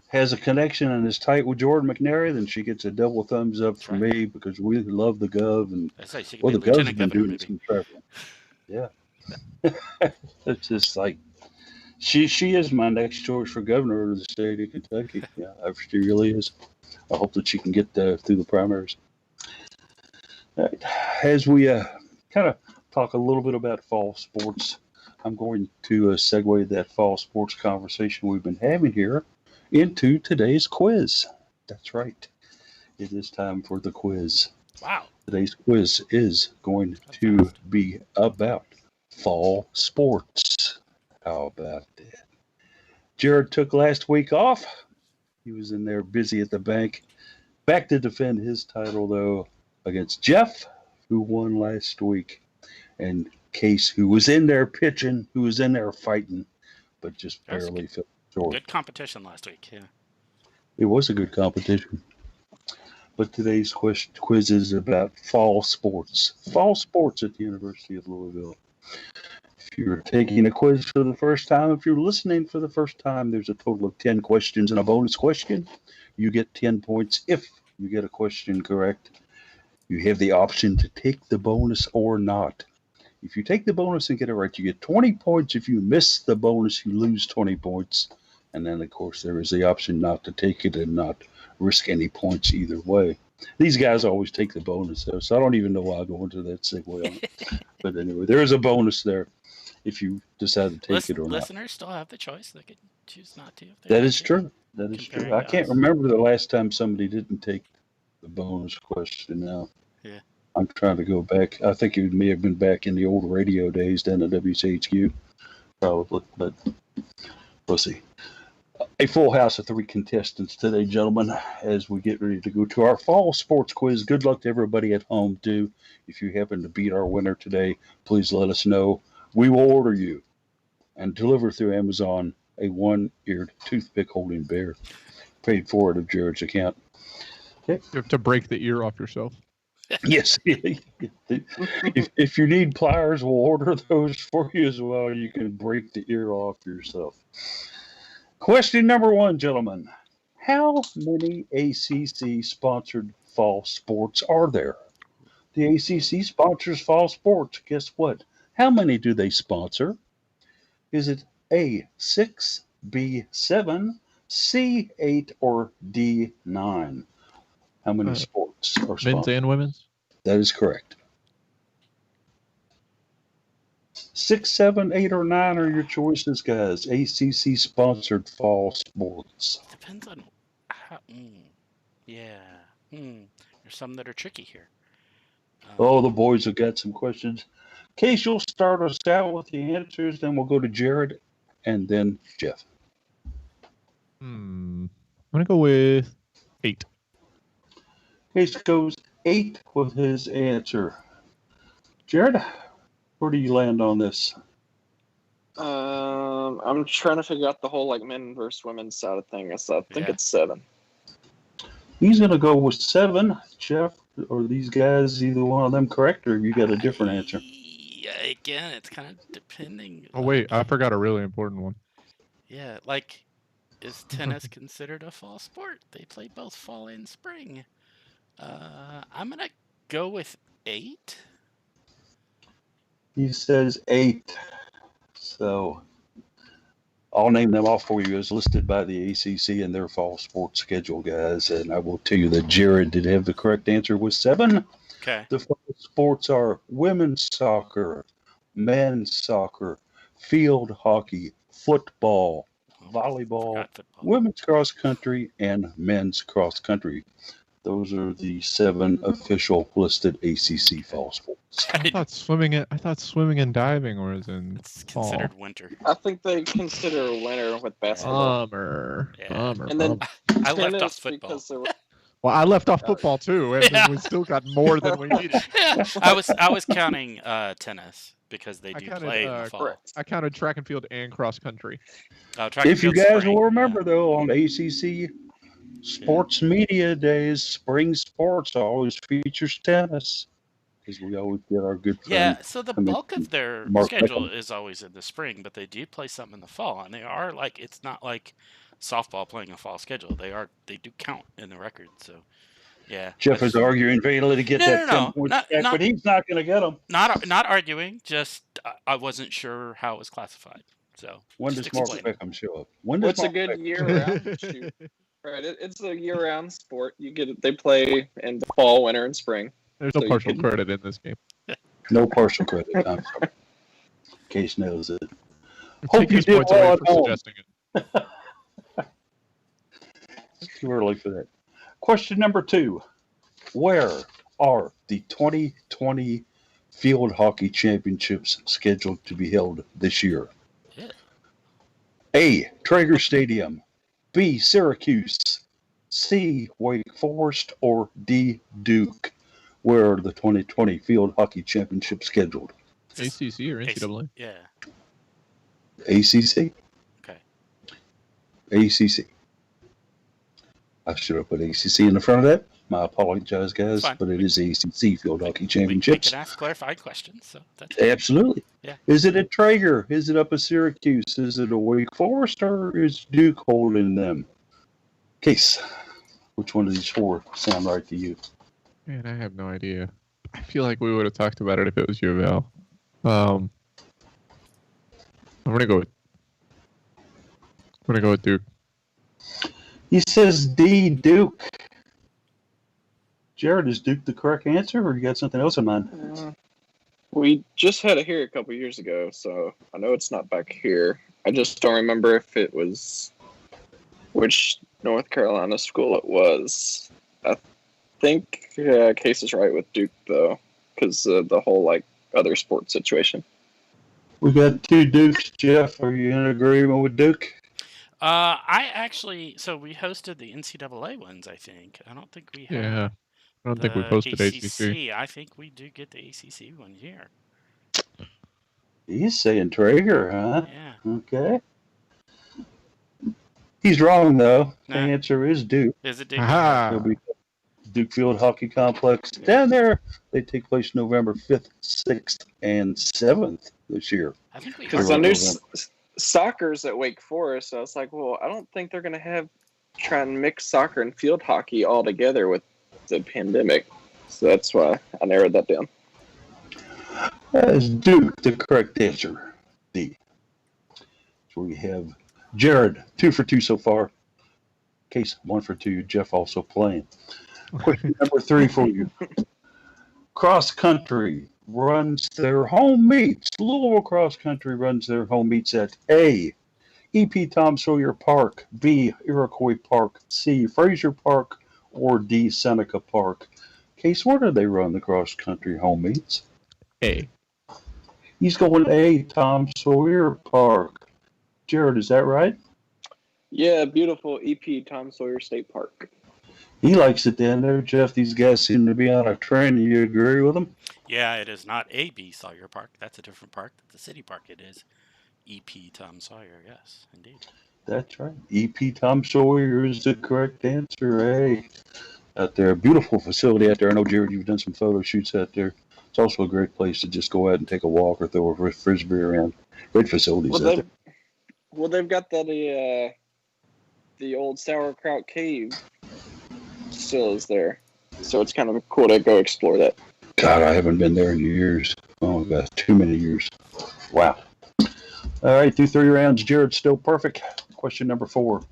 has a connection and is tight with Jordan McNary, then she gets a double thumbs up from Right. me, because we love the Gov, and I say she could well, be the Gov's lieutenant been governor, doing maybe. some traveling. Yeah, it's just like she is my next choice for governor of the state of Kentucky. Yeah, she really is. I hope that she can get through the primaries. All right. As we kind of talk a little bit about fall sports, I'm going to segue that fall sports conversation we've been having here into today's quiz. That's right. It is time for the quiz. Wow. Today's quiz is going That's to fast. be about fall sports. How about that? Jared took last week off. He was in there busy at the bank. Back to defend his title, though, against Jeff, who won last week, and Case, who was in there pitching, who was in there fighting, but just That was barely fell short. Good competition last week. Yeah. It was a good competition. But today's quiz is about fall sports. Fall sports at the University of Louisville. If you're taking a quiz for the first time, if you're listening for the first time, there's a total of 10 questions and a bonus question. You get 10 points if you get a question correct. You have the option to take the bonus or not. If you take the bonus and get it right, you get 20 points. If you miss the bonus, you lose 20 points. And then, of course, there is the option not to take it and not risk any points either way. These guys always take the bonus, though, so I don't even know why I go into that segue on it. But anyway, there is a bonus there if you decide to take it or not. Listeners still have the choice. They could choose not to. If they That want is to. true. That is true. Comparing I can't us. remember the last time somebody didn't take the bonus question now. Yeah. I'm trying to go back. I think it may have been back in the old radio days down at WCHQ, probably. But we'll see. A full house of 3 contestants today, gentlemen, as we get ready to go to our fall sports quiz. Good luck to everybody at home, too. If you happen to beat our winner today, please let us know. We will order you and deliver through Amazon a 1-eared toothpick holding bear. Paid for it of Jared's account. You have to break the ear off yourself. Yes. If you need pliers, we'll order those for you as well. You can break the ear off yourself. Question number 1, gentlemen. How many ACC-sponsored fall sports are there? The ACC sponsors fall sports. Guess what? How many do they sponsor? Is it A, 6, B, 7, C, 8, or D, 9? How many sports are Men's sponsored? and women's? That is correct. 6, 7, 8, or 9 are your choices, guys. ACC-sponsored fall sports. Depends on how. Yeah. There's some that are tricky here. Oh, the boys have got some questions. Case, you'll start us out with the answers, then we'll go to Jared, and then Jeff. I'm going to go with 8. Case goes 8 with his answer. Jared, where do you land on this? I'm trying to figure out the whole men versus women side of things. So I think Yeah. it's 7. He's going to go with 7. Jeff, or these guys, either one of them correct, or you got a different answer? Yeah, again, it's kind of depending. Oh wait, I forgot a really important one. Yeah, is tennis considered a fall sport? They play both fall and spring. I'm gonna go with 8. He says 8. So I'll name them off for you as listed by the ACC and their fall sports schedule, guys. And I will tell you that Jared did have the correct answer with 7. Okay. The fall sports are women's soccer, men's soccer, field hockey, football, volleyball, Forgot football. women's cross country, and men's cross country. Those are the 7 official listed ACC fall sports. I thought swimming and diving was in It's fall. considered winter. I think they consider winter with basketball. Bummer. Yeah. Bummer. And then I left tennis off football. because there were, Well, I left off football too, and Yeah. then we still got more than we needed. Yeah, I was counting tennis because they I do counted, play in the fall. correct. I counted track and field and cross country. Track and If you field guys spring, will remember, though, on ACC Sports Media Days, spring sports always features tennis, because we always get our good friend. Yeah, so the I mean, bulk of their Mark schedule Beckham. is always in the spring, but they do play some in the fall, and they are it's not like softball playing a fall schedule. They do count in the record, so yeah. Jeff I is just- arguing vainly to get No, that no, 10 no, points not- back, not- but he's not going to get them. not arguing, just I wasn't sure how it was classified. So When just does Mark explaining. Beckham show up? When does What's a Mark good Beckham- year-round shoot? Right, it's a year-round sport. You get it. They play in the fall, winter, and spring. There's no So you partial can- credit in this game. No partial credit. I'm sorry. Case knows it. Hope Take you his did points well away at for home. suggesting it. It's too early for that. Question number 2. Where are the 2020 Field Hockey Championships scheduled to be held this year? Yeah. A. Traeger Stadium. B. Syracuse. C. Wake Forest. Or D. Duke. Where are the 2020 Field Hockey Championships scheduled? ACC or NCAA? Yeah. ACC. Okay. ACC. I should have put ACC in the front of that. My apologize, guys, Fine. but it is ACC Field Hockey We Championships. can ask clarifying questions, so that's Absolutely. Yeah. Is it at Traeger? Is it up at Syracuse? Is it a Wake Forest? Or is Duke holding them? Case, which one of these 4 sound right to you? Man, I have no idea. I feel like we would have talked about it if it was UofL. I'm gonna go with Duke. He says D, Duke. Jared, is Duke the correct answer, or you got something else in mind? We just had it here a couple years ago, so I know it's not back here. I just don't remember if it was which North Carolina school it was. I think Case is right with Duke, though, because the whole other sports situation. We got 2 Dukes. Jeff, are you in agreement with Duke? I actually, so we hosted the NCAA ones, I think. I don't think we had Yeah. I don't think we the posted ACC. I think we do get the ACC one here. He's saying Traeger, huh? Yeah. Okay. He's wrong, though. The Nah. answer is Duke. Is it Duke? Aha! It'll be Duke Field Hockey Complex down there. They take place November 5th, 6th, and 7th this year. I think we Because Sure. I heard knew November. soccer's at Wake Forest, so I was like, well, I don't think they're going to try and mix soccer and field hockey all together with the pandemic. So that's why I narrowed that down. That is Duke, the correct answer. D. So we have Jared, 2 for 2 so far. Case, 1 for 2. Jeff also playing. Question number 3 for you. Cross Country runs their home meets. Louisville Cross Country runs their home meets at A. E.P. Tom Sawyer Park, B. Iroquois Park, C. Fraser Park, or D. Seneca Park. Case, where do they run the cross country home meets? A. He's going A. Tom Sawyer Park. Jared, is that right? Yeah, beautiful EP Tom Sawyer State Park. He likes it down there, Jeff. These guys seem to be on a trend. Do you agree with him? Yeah, it is not A.B. Sawyer Park. That's a different park. The city park it is. E.P. Tom Sawyer, yes, indeed. That's right. E.P. Tom Sawyer is the correct answer. Hey, out there, beautiful facility out there. I know, Jared, you've done some photo shoots out there. It's also a great place to just go out and take a walk or throw a frisbee around. Great facilities out there. Well, they've got the old sauerkraut cave still is there, so it's kind of cool to go explore that. God, I haven't been there in years. Oh, God, too many years. Wow. All right, through 3 rounds, Jared's still perfect. Question number 4.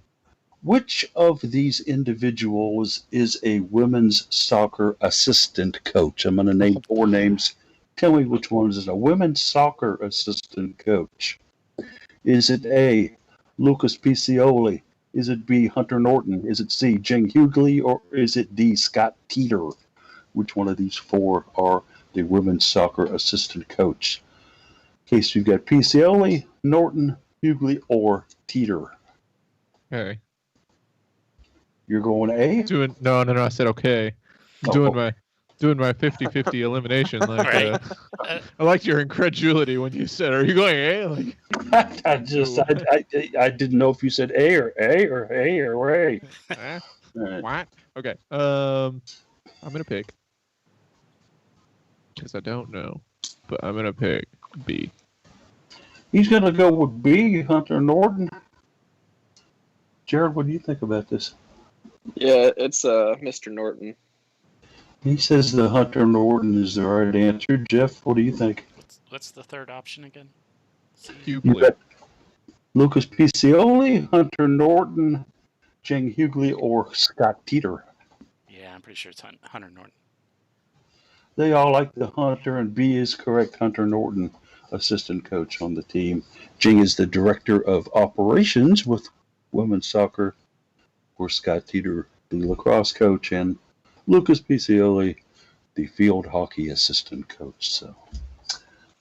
Which of these individuals is a women's soccer assistant coach? I'm going to name 4 names. Tell me which one is a women's soccer assistant coach. Is it A, Lucas Piccioli? Is it B, Hunter Norton? Is it C, Jing Hughley? Or is it D, Scott Teeter? Which one of these 4 are the women's soccer assistant coach? In case you've got Piccioli, Norton, Hughley, or Teeter. Okay. You're going A? No. I said okay. Doing my 50-50 elimination. Like, Right. I liked your incredulity when you said, "Are you going A?" Like, I didn't know if you said A or A or A or A. eh, All right. what? Okay. I'm gonna pick because I don't know, but I'm gonna pick B. He's going to go with B, Hunter Norton. Jared, what do you think about this? Yeah, it's Mr. Norton. He says the Hunter Norton is the right answer. Jeff, what do you think? What's the third option again? You got Lucas Piccioli, Hunter Norton, Jing Hughley, or Scott Teeter. Yeah, I'm pretty sure it's Hunter Norton. They all like the Hunter, and B is correct. Hunter Norton, assistant coach on the team. Jing is the director of operations with women's soccer. Or Scott Teeter, the lacrosse coach, and Lucas Piccioli, the field hockey assistant coach. So,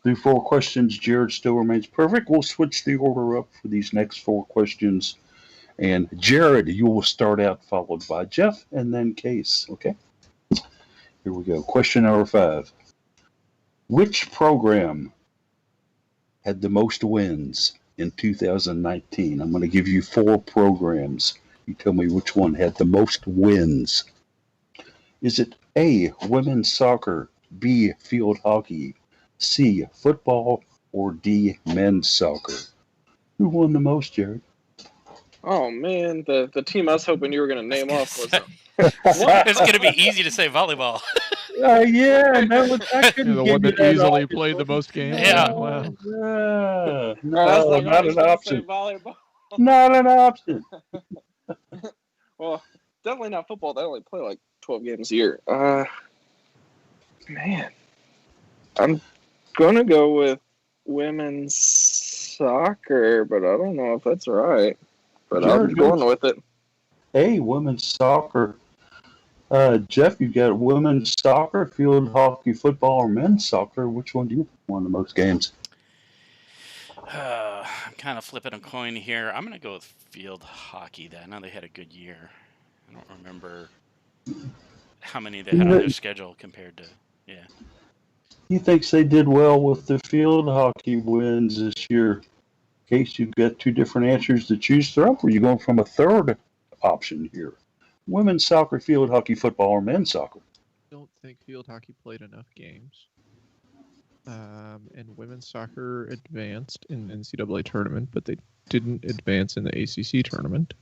through 4 questions, Jared still remains perfect. We'll switch the order up for these next 4 questions. And Jared, you will start out, followed by Jeff, and then Case. Okay? Here we go. Question number 5. Which program had the most wins in 2019? I'm going to give you 4 programs. You tell me which one had the most wins. Is it A, women's soccer, B, field hockey, C, football, or D, men's soccer? Who won the most, Jared? Oh man, the team I was hoping you were going to name off was It's going to be easy to say volleyball. Yeah, I couldn't the give one you that easily option. played the most games. Yeah. Wow. Yeah. No, I was like, not oh, he's an gonna say option. volleyball. Not an option. Well, definitely not football. They only play like 12 games a year. Man, I'm gonna go with women's soccer, but I don't know if that's right. But I'm going with it. A, women's soccer. Jeff, you've got women's soccer, field hockey, football, or men's soccer. Which one do you think won the most games? I'm kind of flipping a coin here. I'm going to go with field hockey. I know they had a good year. I don't remember how many they had on their schedule compared to, yeah. He thinks they did well with the field hockey wins this year. In case you've got 2 different answers to choose from, or you going from a third option here? Women's soccer, field hockey, football, or men's soccer? I don't think field hockey played enough games. And women's soccer advanced in the NCAA tournament, but they didn't advance in the ACC tournament.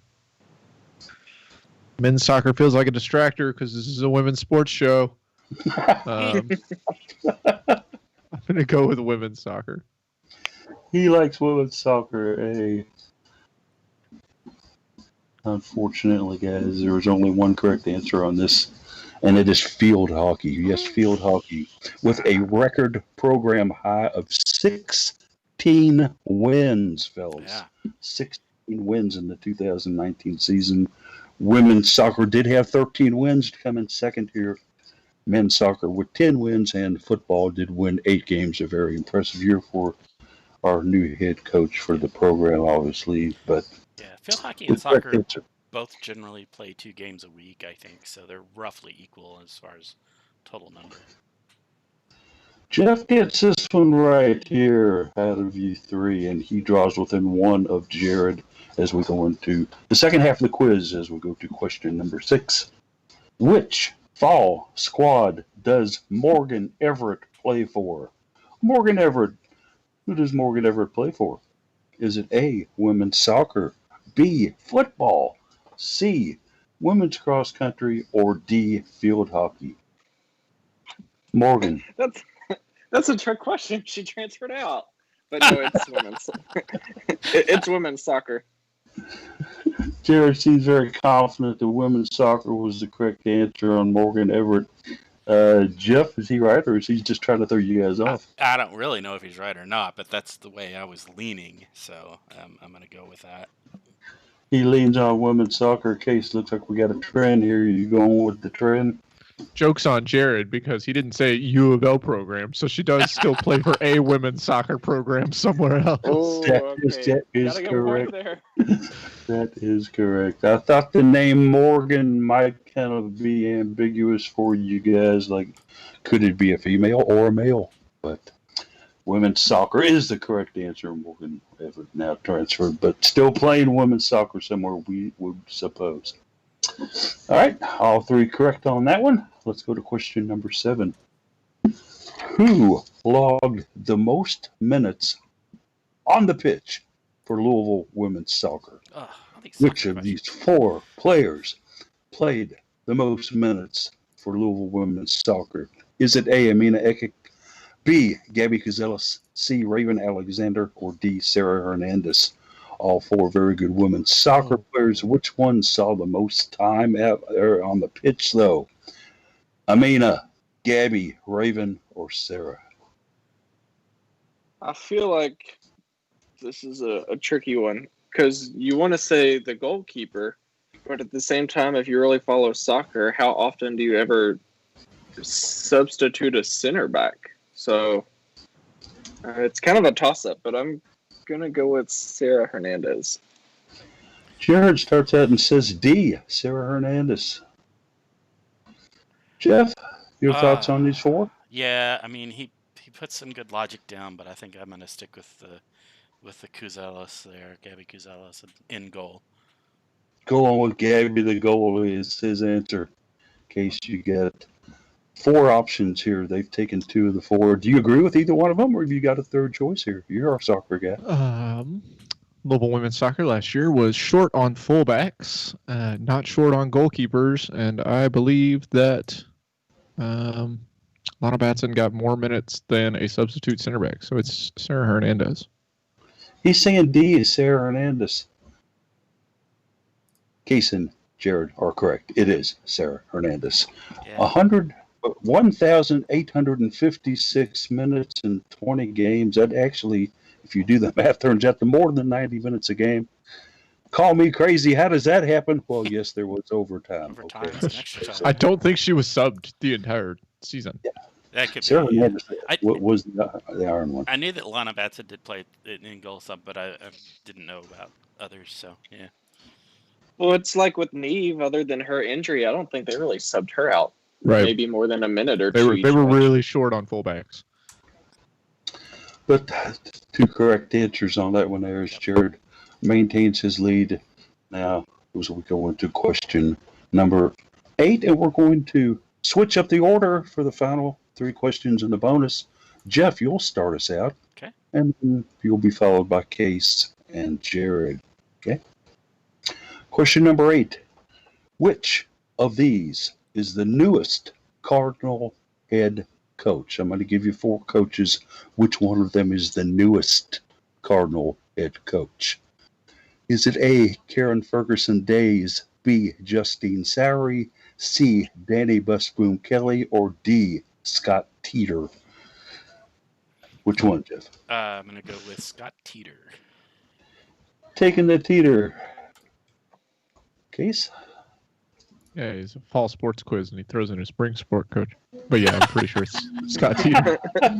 Men's soccer feels like a distractor because this is a women's sports show. I'm going to go with women's soccer. He likes women's soccer. Unfortunately, guys, there was only one correct answer on this, and it is field hockey. Yes, field hockey, with a record program high of 16 wins, fellas. Yeah. 16 wins in the 2019 season. Women's soccer did have 13 wins to come in second here. Men's soccer with 10 wins, and football did win 8 games. A very impressive year for our new head coach for the program, obviously. But Yeah, field hockey and soccer both generally play 2 games a week, I think, so they're roughly equal as far as total number. Jeff gets this one right here out of you three, and he draws within 1 of Jared as we go into the second half of the quiz as we go to question number 6. Which fall squad does Morgan Everett play for? Morgan Everett. Who does Morgan Everett play for? Is it A, women's soccer, B, football, C, women's cross country, or D, field hockey? Morgan. That's a trick question. She transferred out, but no, it's women's. It's women's soccer. Jared seems very confident that women's soccer was the correct answer on Morgan Everett. Jeff, is he right, or is he just trying to throw you guys off? I don't really know if he's right or not, but that's the way I was leaning, so I'm going to go with that. He leans on women's soccer. Case, looks like we got a trend here. You going with the trend? Joke's on Jared because he didn't say UofL program, so she does still play for a women's soccer program somewhere else. Oh, That okay. is Gotta get correct. one there. That is correct. I thought the name Morgan might kind of be ambiguous for you guys. Like, could it be a female or a male? But women's soccer is the correct answer. Morgan Everett now transferred, but still playing women's soccer somewhere, we would suppose. All right, all three correct on that one. Let's go to question number 7. Who logged the most minutes on the pitch for Louisville women's soccer? Which of these 4 players played the most minutes for Louisville women's soccer? Is it A, Amina Ekic, B, Gabby Cazellas, C, Raven Alexander, or D, Sarah Hernandez? All 4 very good women's soccer players. Which one saw the most time out there on the pitch, though? Amina, Gabby, Raven, or Sarah? I feel like this is a tricky one because you want to say the goalkeeper, but at the same time, if you really follow soccer, how often do you ever substitute a center back? So it's kind of a toss-up, but I'm going to go with Sarah Hernandez. Jared starts out and says D, Sarah Hernandez. Jeff, your thoughts on these 4? Yeah, I mean, he put some good logic down, but I think I'm going to stick with the Cuzellas there, Gabby Cuzellas in goal. Go on with Gabby. The goal is his answer. In case you get 4 options here. They've taken 2 of the 4. Do you agree with either one of them, or have you got a third choice here? You're our soccer guy. Louisville women's soccer last year was short on fullbacks, not short on goalkeepers, and I believe that Lana Batson got more minutes than a substitute center back, so it's Sarah Hernandez. He's saying D is Sarah Hernandez. Case and Jared are correct. It is Sarah Hernandez. Yeah. 1,856 minutes in 20 games. That actually, if you do the math, turns out to more than 90 minutes a game. Call me crazy. How does that happen? Well, yes, there was overtime. Overtime, Okay. it's an extra time. I don't think she was subbed the entire season. Yeah. That could Sarah be. Hernandez I- was the iron one. I knew that Lana Batson did play in goal some, but I didn't know about others. So yeah. Well, it's like with Neve, other than her injury, I don't think they really subbed her out. Right. Maybe more than a minute or They two. were each really match. short on fullbacks. But 2 correct answers on that one there is Jared maintains his lead. Now, as we go into question number 8, and we're going to switch up the order for the final 3 questions in the bonus. Jeff, you'll start us out. Okay. And then you'll be followed by Case and Jared. Okay. Question number 8. Which of these is the newest Cardinal head coach? I'm going to give you 4 coaches. Which one of them is the newest Cardinal head coach? Is it A, Karen Ferguson Days, B, Justine Sowry, C, Danny Busboom Kelly, or D, Scott Teeter? Which one, Jeff? I'm going to go with Scott Teeter. Taking the Teeter. Case? Yeah, he's a fall sports quiz, and he throws in a spring sport coach. But yeah, I'm pretty sure it's Scott Teeter. I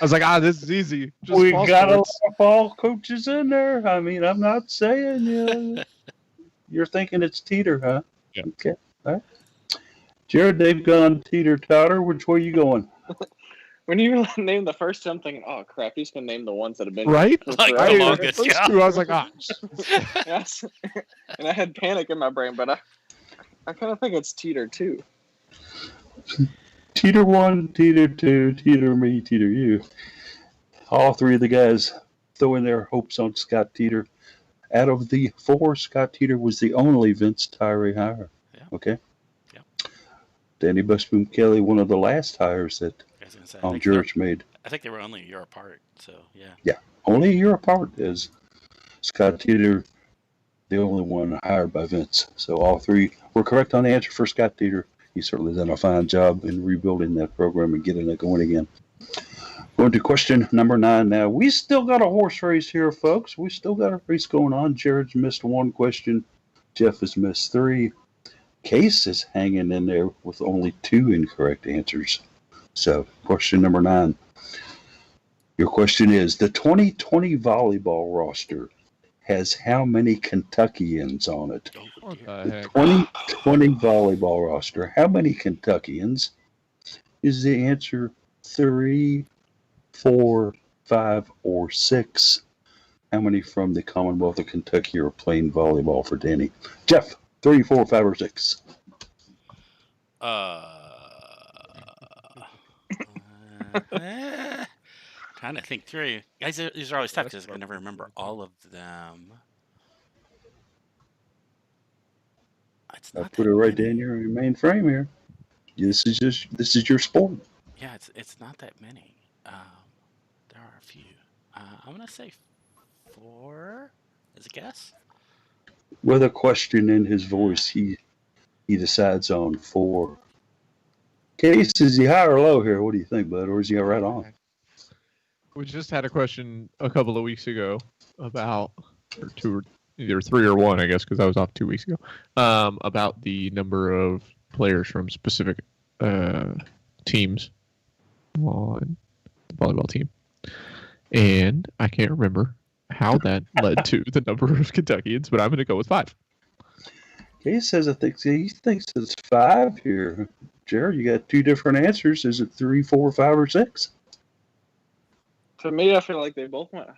was like, this is easy. Just We fall got sports. softball coaches in there. I mean, I'm not saying you're thinking it's teeter, huh? Yeah. Okay. All right. Jared, they've gone teeter-totter. Which way you going? When you name the first two, I'm thinking, oh crap, he's gonna name the ones that have been Right? for Like the forever. longest. First yeah. two, I was like, ah. Yes. And I had panic in my brain, but I kind of think it's teeter too. Teeter 1, teeter 2, teeter me, teeter you. All three of the guys throwing their hopes on Scott Teeter. Out of the four, Scott Teeter was the only Vince Tyree hire. Yeah. Okay. Yeah. Danny Busboom Kelly, one of the last hires that I was gonna say, George made. I think they were only a year apart. So yeah. Yeah, only a year apart is Scott Teeter, the only one hired by Vince. So all three were correct on the answer for Scott Teeter. He's certainly done a fine job in rebuilding that program and getting it going again. Going to question number 9 now. We still got a horse race here, folks. We still got a race going on. Jared's missed 1 question. Jeff has missed 3. Case is hanging in there with only 2 incorrect answers. So, question number 9. Your question is, the 2020 volleyball roster has how many Kentuckians on it? What the heck? 2020 volleyball roster. How many Kentuckians? Is the answer 3, 4, 5, or 6? How many from the Commonwealth of Kentucky are playing volleyball for Danny? Jeff, 3, 4, 5, or 6? Trying to think through. Guys, these are always tough because I can never remember all of them. It's I not put that it right many. down your main frame here. This is your sport. Yeah, it's not that many. There are a few. I'm gonna say 4 as a guess. With a question in his voice, he decides on 4. Case, is he high or low here? What do you think, bud? Or is he right on? We just had a question a couple of weeks ago about, or 2 or either 3 or 1, I guess, because I was off 2 weeks ago, about the number of players from specific teams on the volleyball team. And I can't remember how that led to the number of Kentuckians, but I'm going to go with 5. Case says he thinks it's 5 here. Jared, you got 2 different answers. Is it 3, 4, 5, or 6? To me, I feel like they both went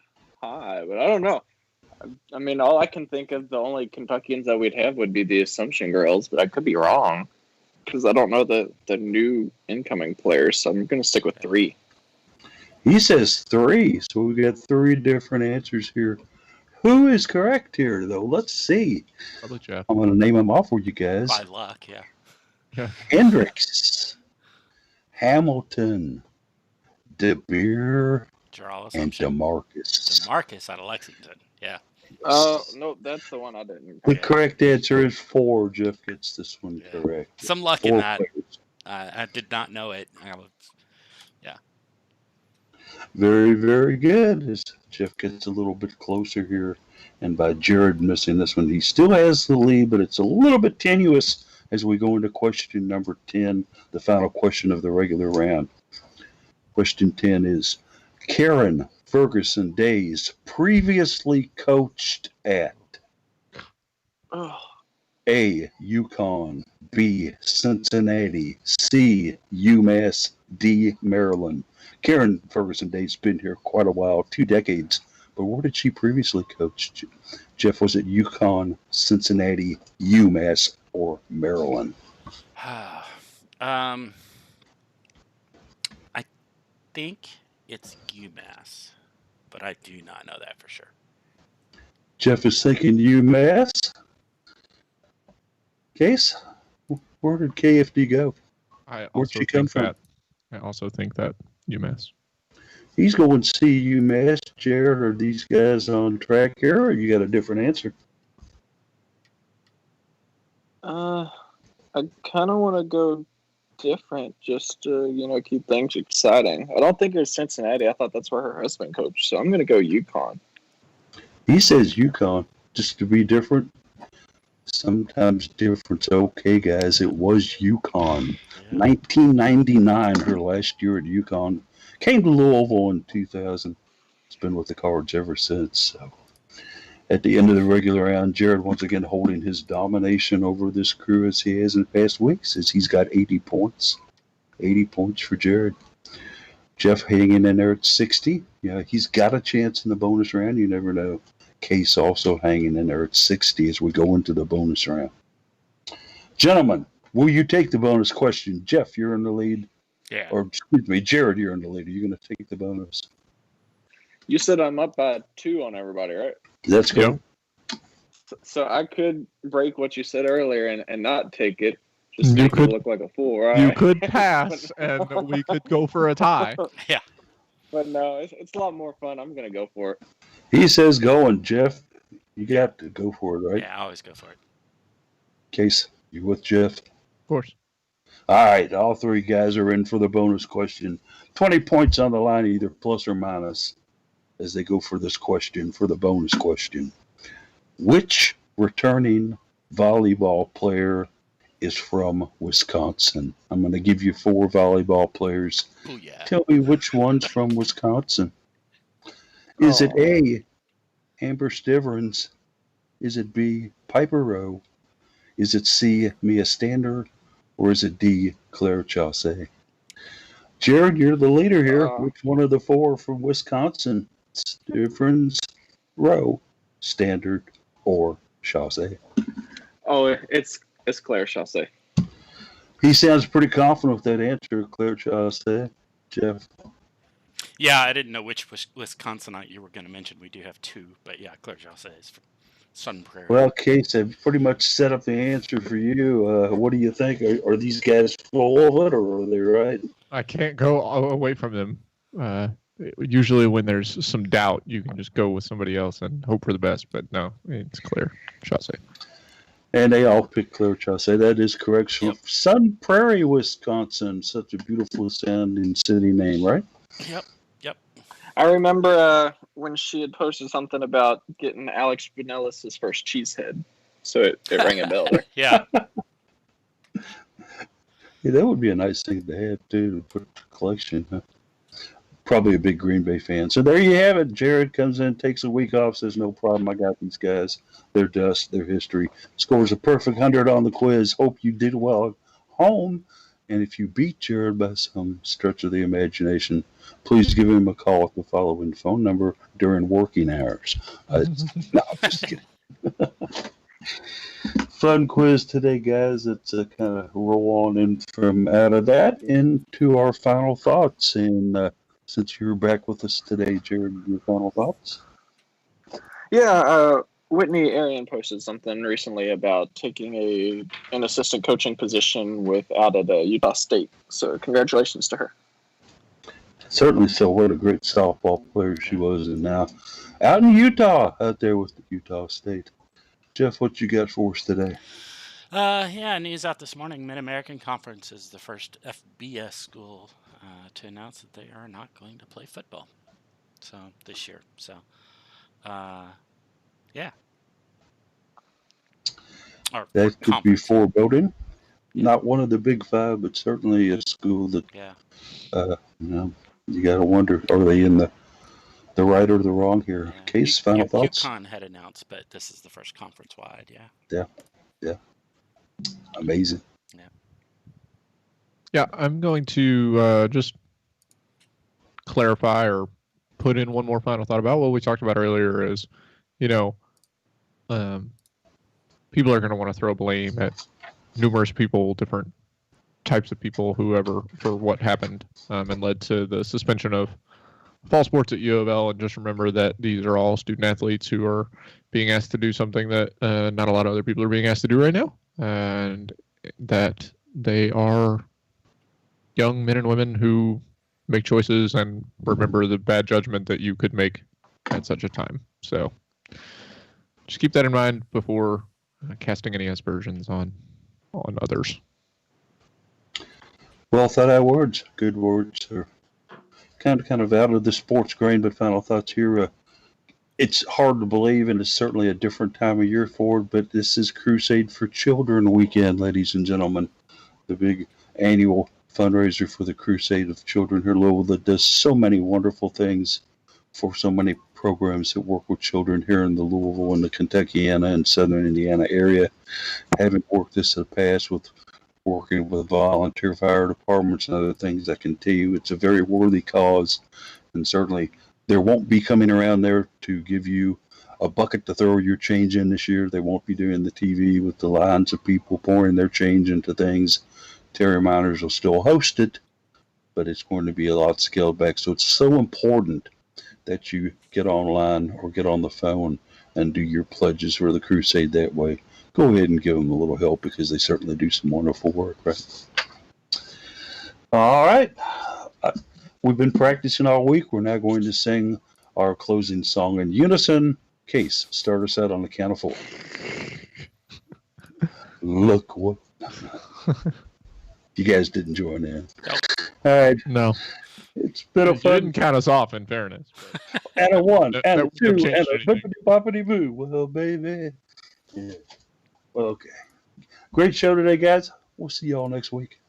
high, but I don't know. I mean, all I can think of, the only Kentuckians that we'd have would be the Assumption girls, but I could be wrong because I don't know the new incoming players, so I'm going to stick with 3. He says 3, so we got 3 different answers here. Who is correct here, though? Let's see. Probably Jeff. I'm going to name them off for you guys. By luck, yeah. Hendricks, Hamilton, DeBeer, Draw and assumption. DeMarcus. DeMarcus out of Lexington. Yeah. Oh, no, that's the one I didn't. The Yeah. correct answer is 4. Jeff gets this one Yeah. correct. Some luck 4 in that. players. I did not know it. Very, very good. As Jeff gets a little bit closer here, and by Jared missing this one, he still has the lead, but it's a little bit tenuous as we go into question number 10, the final question of the regular round. Question 10 is, Karen Ferguson Days previously coached at Oh, A, UConn, B, Cincinnati, C, UMass, D, Maryland. Karen Ferguson Days been here quite a while, 2 decades, but where did she previously coach? Jeff, was it UConn, Cincinnati, UMass, or Maryland? I think it's UMass, but I do not know that for sure. Jeff is thinking UMass. Case, where did KFD go? Where'd she come from? I also think that UMass. He's going to see UMass. Jared, are these guys on track here, or you got a different answer? I kind of want to go different just to, keep things exciting. I don't think it was Cincinnati. I thought that's where her husband coached, so I'm going to go UConn. He says UConn, just to be different. Sometimes different's okay, guys. It was UConn. 1999, her last year at UConn. Came to Louisville in 2000. It's been with the Cards ever since. So at the end of the regular round, Jared once again holding his domination over this crew as he has in past weeks, as he's got 80 points. 80 points for Jared. Jeff hanging in there at 60. Yeah, he's got a chance in the bonus round. You never know. Case also hanging in there at 60 as we go into the bonus round. Gentlemen, will you take the bonus question? Jeff, you're in the lead. Yeah. Or, excuse me, Jared, you're in the lead. Are you going to take the bonus? You said I'm up by 2 on everybody, right? That's good. So I could break what you said earlier and not take it. Just You make could- me look like a fool, right? You could pass, and we could go for a tie. Yeah. But no, it's a lot more fun. I'm going to go for it. He says go, and Jeff, you got to go for it, right? Yeah, I always go for it. Case, you with Jeff? Of course. All right, all three guys are in for the bonus question. 20 points on the line, either plus or minus, as they go for this question, for the bonus question. Which returning volleyball player is from Wisconsin? I'm going to give you 4 volleyball players. Oh yeah. Tell me which one's from Wisconsin. Is it A, Amber Stivrins? Is it B, Piper Rowe? Is it C, Mia Standard? Or is it D, Claire Chaussee? Jared, you're the leader here. Which one of the 4 from Wisconsin? Stivrins, Rowe, Standard, or Chaussee? Oh, it's Claire Chaussee. He sounds pretty confident with that answer, Claire Chaussee. Jeff? Yeah, I didn't know which Wisconsinite you were going to mention. We do have 2, but yeah, Claire Chaussee is from Sun Prairie. Well, Case, I've pretty much set up the answer for you. What do you think? Are these guys full of it, or are they right? I can't go away from them. Usually when there's some doubt, you can just go with somebody else and hope for the best. But no, it's Claire Chaussee. And they all picked Claire Chaussee. That is correct. Yep. Sun Prairie, Wisconsin. Such a beautiful sounding city name, right? Yep. I remember when she had posted something about getting Alex Spinellis his first cheesehead. So it rang a bell there. Yeah. Yeah, that would be a nice thing to have, too, to put in the collection. Huh? Probably a big Green Bay fan. So there you have it. Jared comes in, takes a week off, says, no problem, I got these guys. Their dust, their history. Scores a perfect 100 on the quiz. Hope you did well at home. And if you beat Jared by some stretch of the imagination, please give him a call at the following phone number during working hours. No, I'm just kidding. Fun quiz today, guys. Let's kind of roll on in from out of that into our final thoughts. And since you're back with us today, Jared, your final thoughts? Yeah, Whitney Arian posted something recently about taking an assistant coaching position out at Utah State. So congratulations to her. Certainly so. What a great softball player she was. And now out in Utah, out there with Utah State. Jeff, what you got for us today? Yeah, news out this morning. Mid-American Conference is the first FBS school to announce that they are not going to play football this year. So, yeah. That could be conference. foreboding. Not one of the big 5, but certainly a school that, Yeah. You got to wonder, are they in the right or the wrong here? Yeah. Case, final thoughts? UConn had announced, but this is the first conference-wide, yeah. Amazing. Yeah, I'm going to just clarify or put in one more final thought about what we talked about earlier is, people are going to want to throw blame at numerous people, different types of people, whoever, for what happened and led to the suspension of fall sports at UofL. And just remember that these are all student athletes who are being asked to do something that not a lot of other people are being asked to do right now, and that they are young men and women who make choices, and remember the bad judgment that you could make at such a time. So just keep that in mind before casting any aspersions on others. Well thought out words. Good words. Are kind of out of the sports grain, but final thoughts here. It's hard to believe, and it's certainly a different time of year for it, but this is Crusade for Children weekend, ladies and gentlemen. The big annual fundraiser for the Crusade of Children here in Louisville that does so many wonderful things for so many programs that work with children here in the Louisville and the Kentuckiana and Southern Indiana area. Having worked this in the past with working with volunteer fire departments and other things, I can tell you it's a very worthy cause, and certainly there won't be coming around there to give you a bucket to throw your change in this year. They won't be doing the TV with the lines of people pouring their change into things. Terry Miners will still host it, but it's going to be a lot scaled back. So it's so important that you get online or get on the phone and do your pledges for the Crusade that way. Go ahead and give them a little help because they certainly do some wonderful work, right? All right. We've been practicing all week. We're now going to sing our closing song in unison. Case, start us out on the count of 4. Look what... You guys didn't join in. Nope. All right. No. It's been a You fun... didn't count us off, in fairness. But And a 1, That- and that a wouldn't have 2, changed and a anything. bippity-boppity boo. Well, baby. Yeah. Well, okay. Great show today, guys. We'll see y'all next week.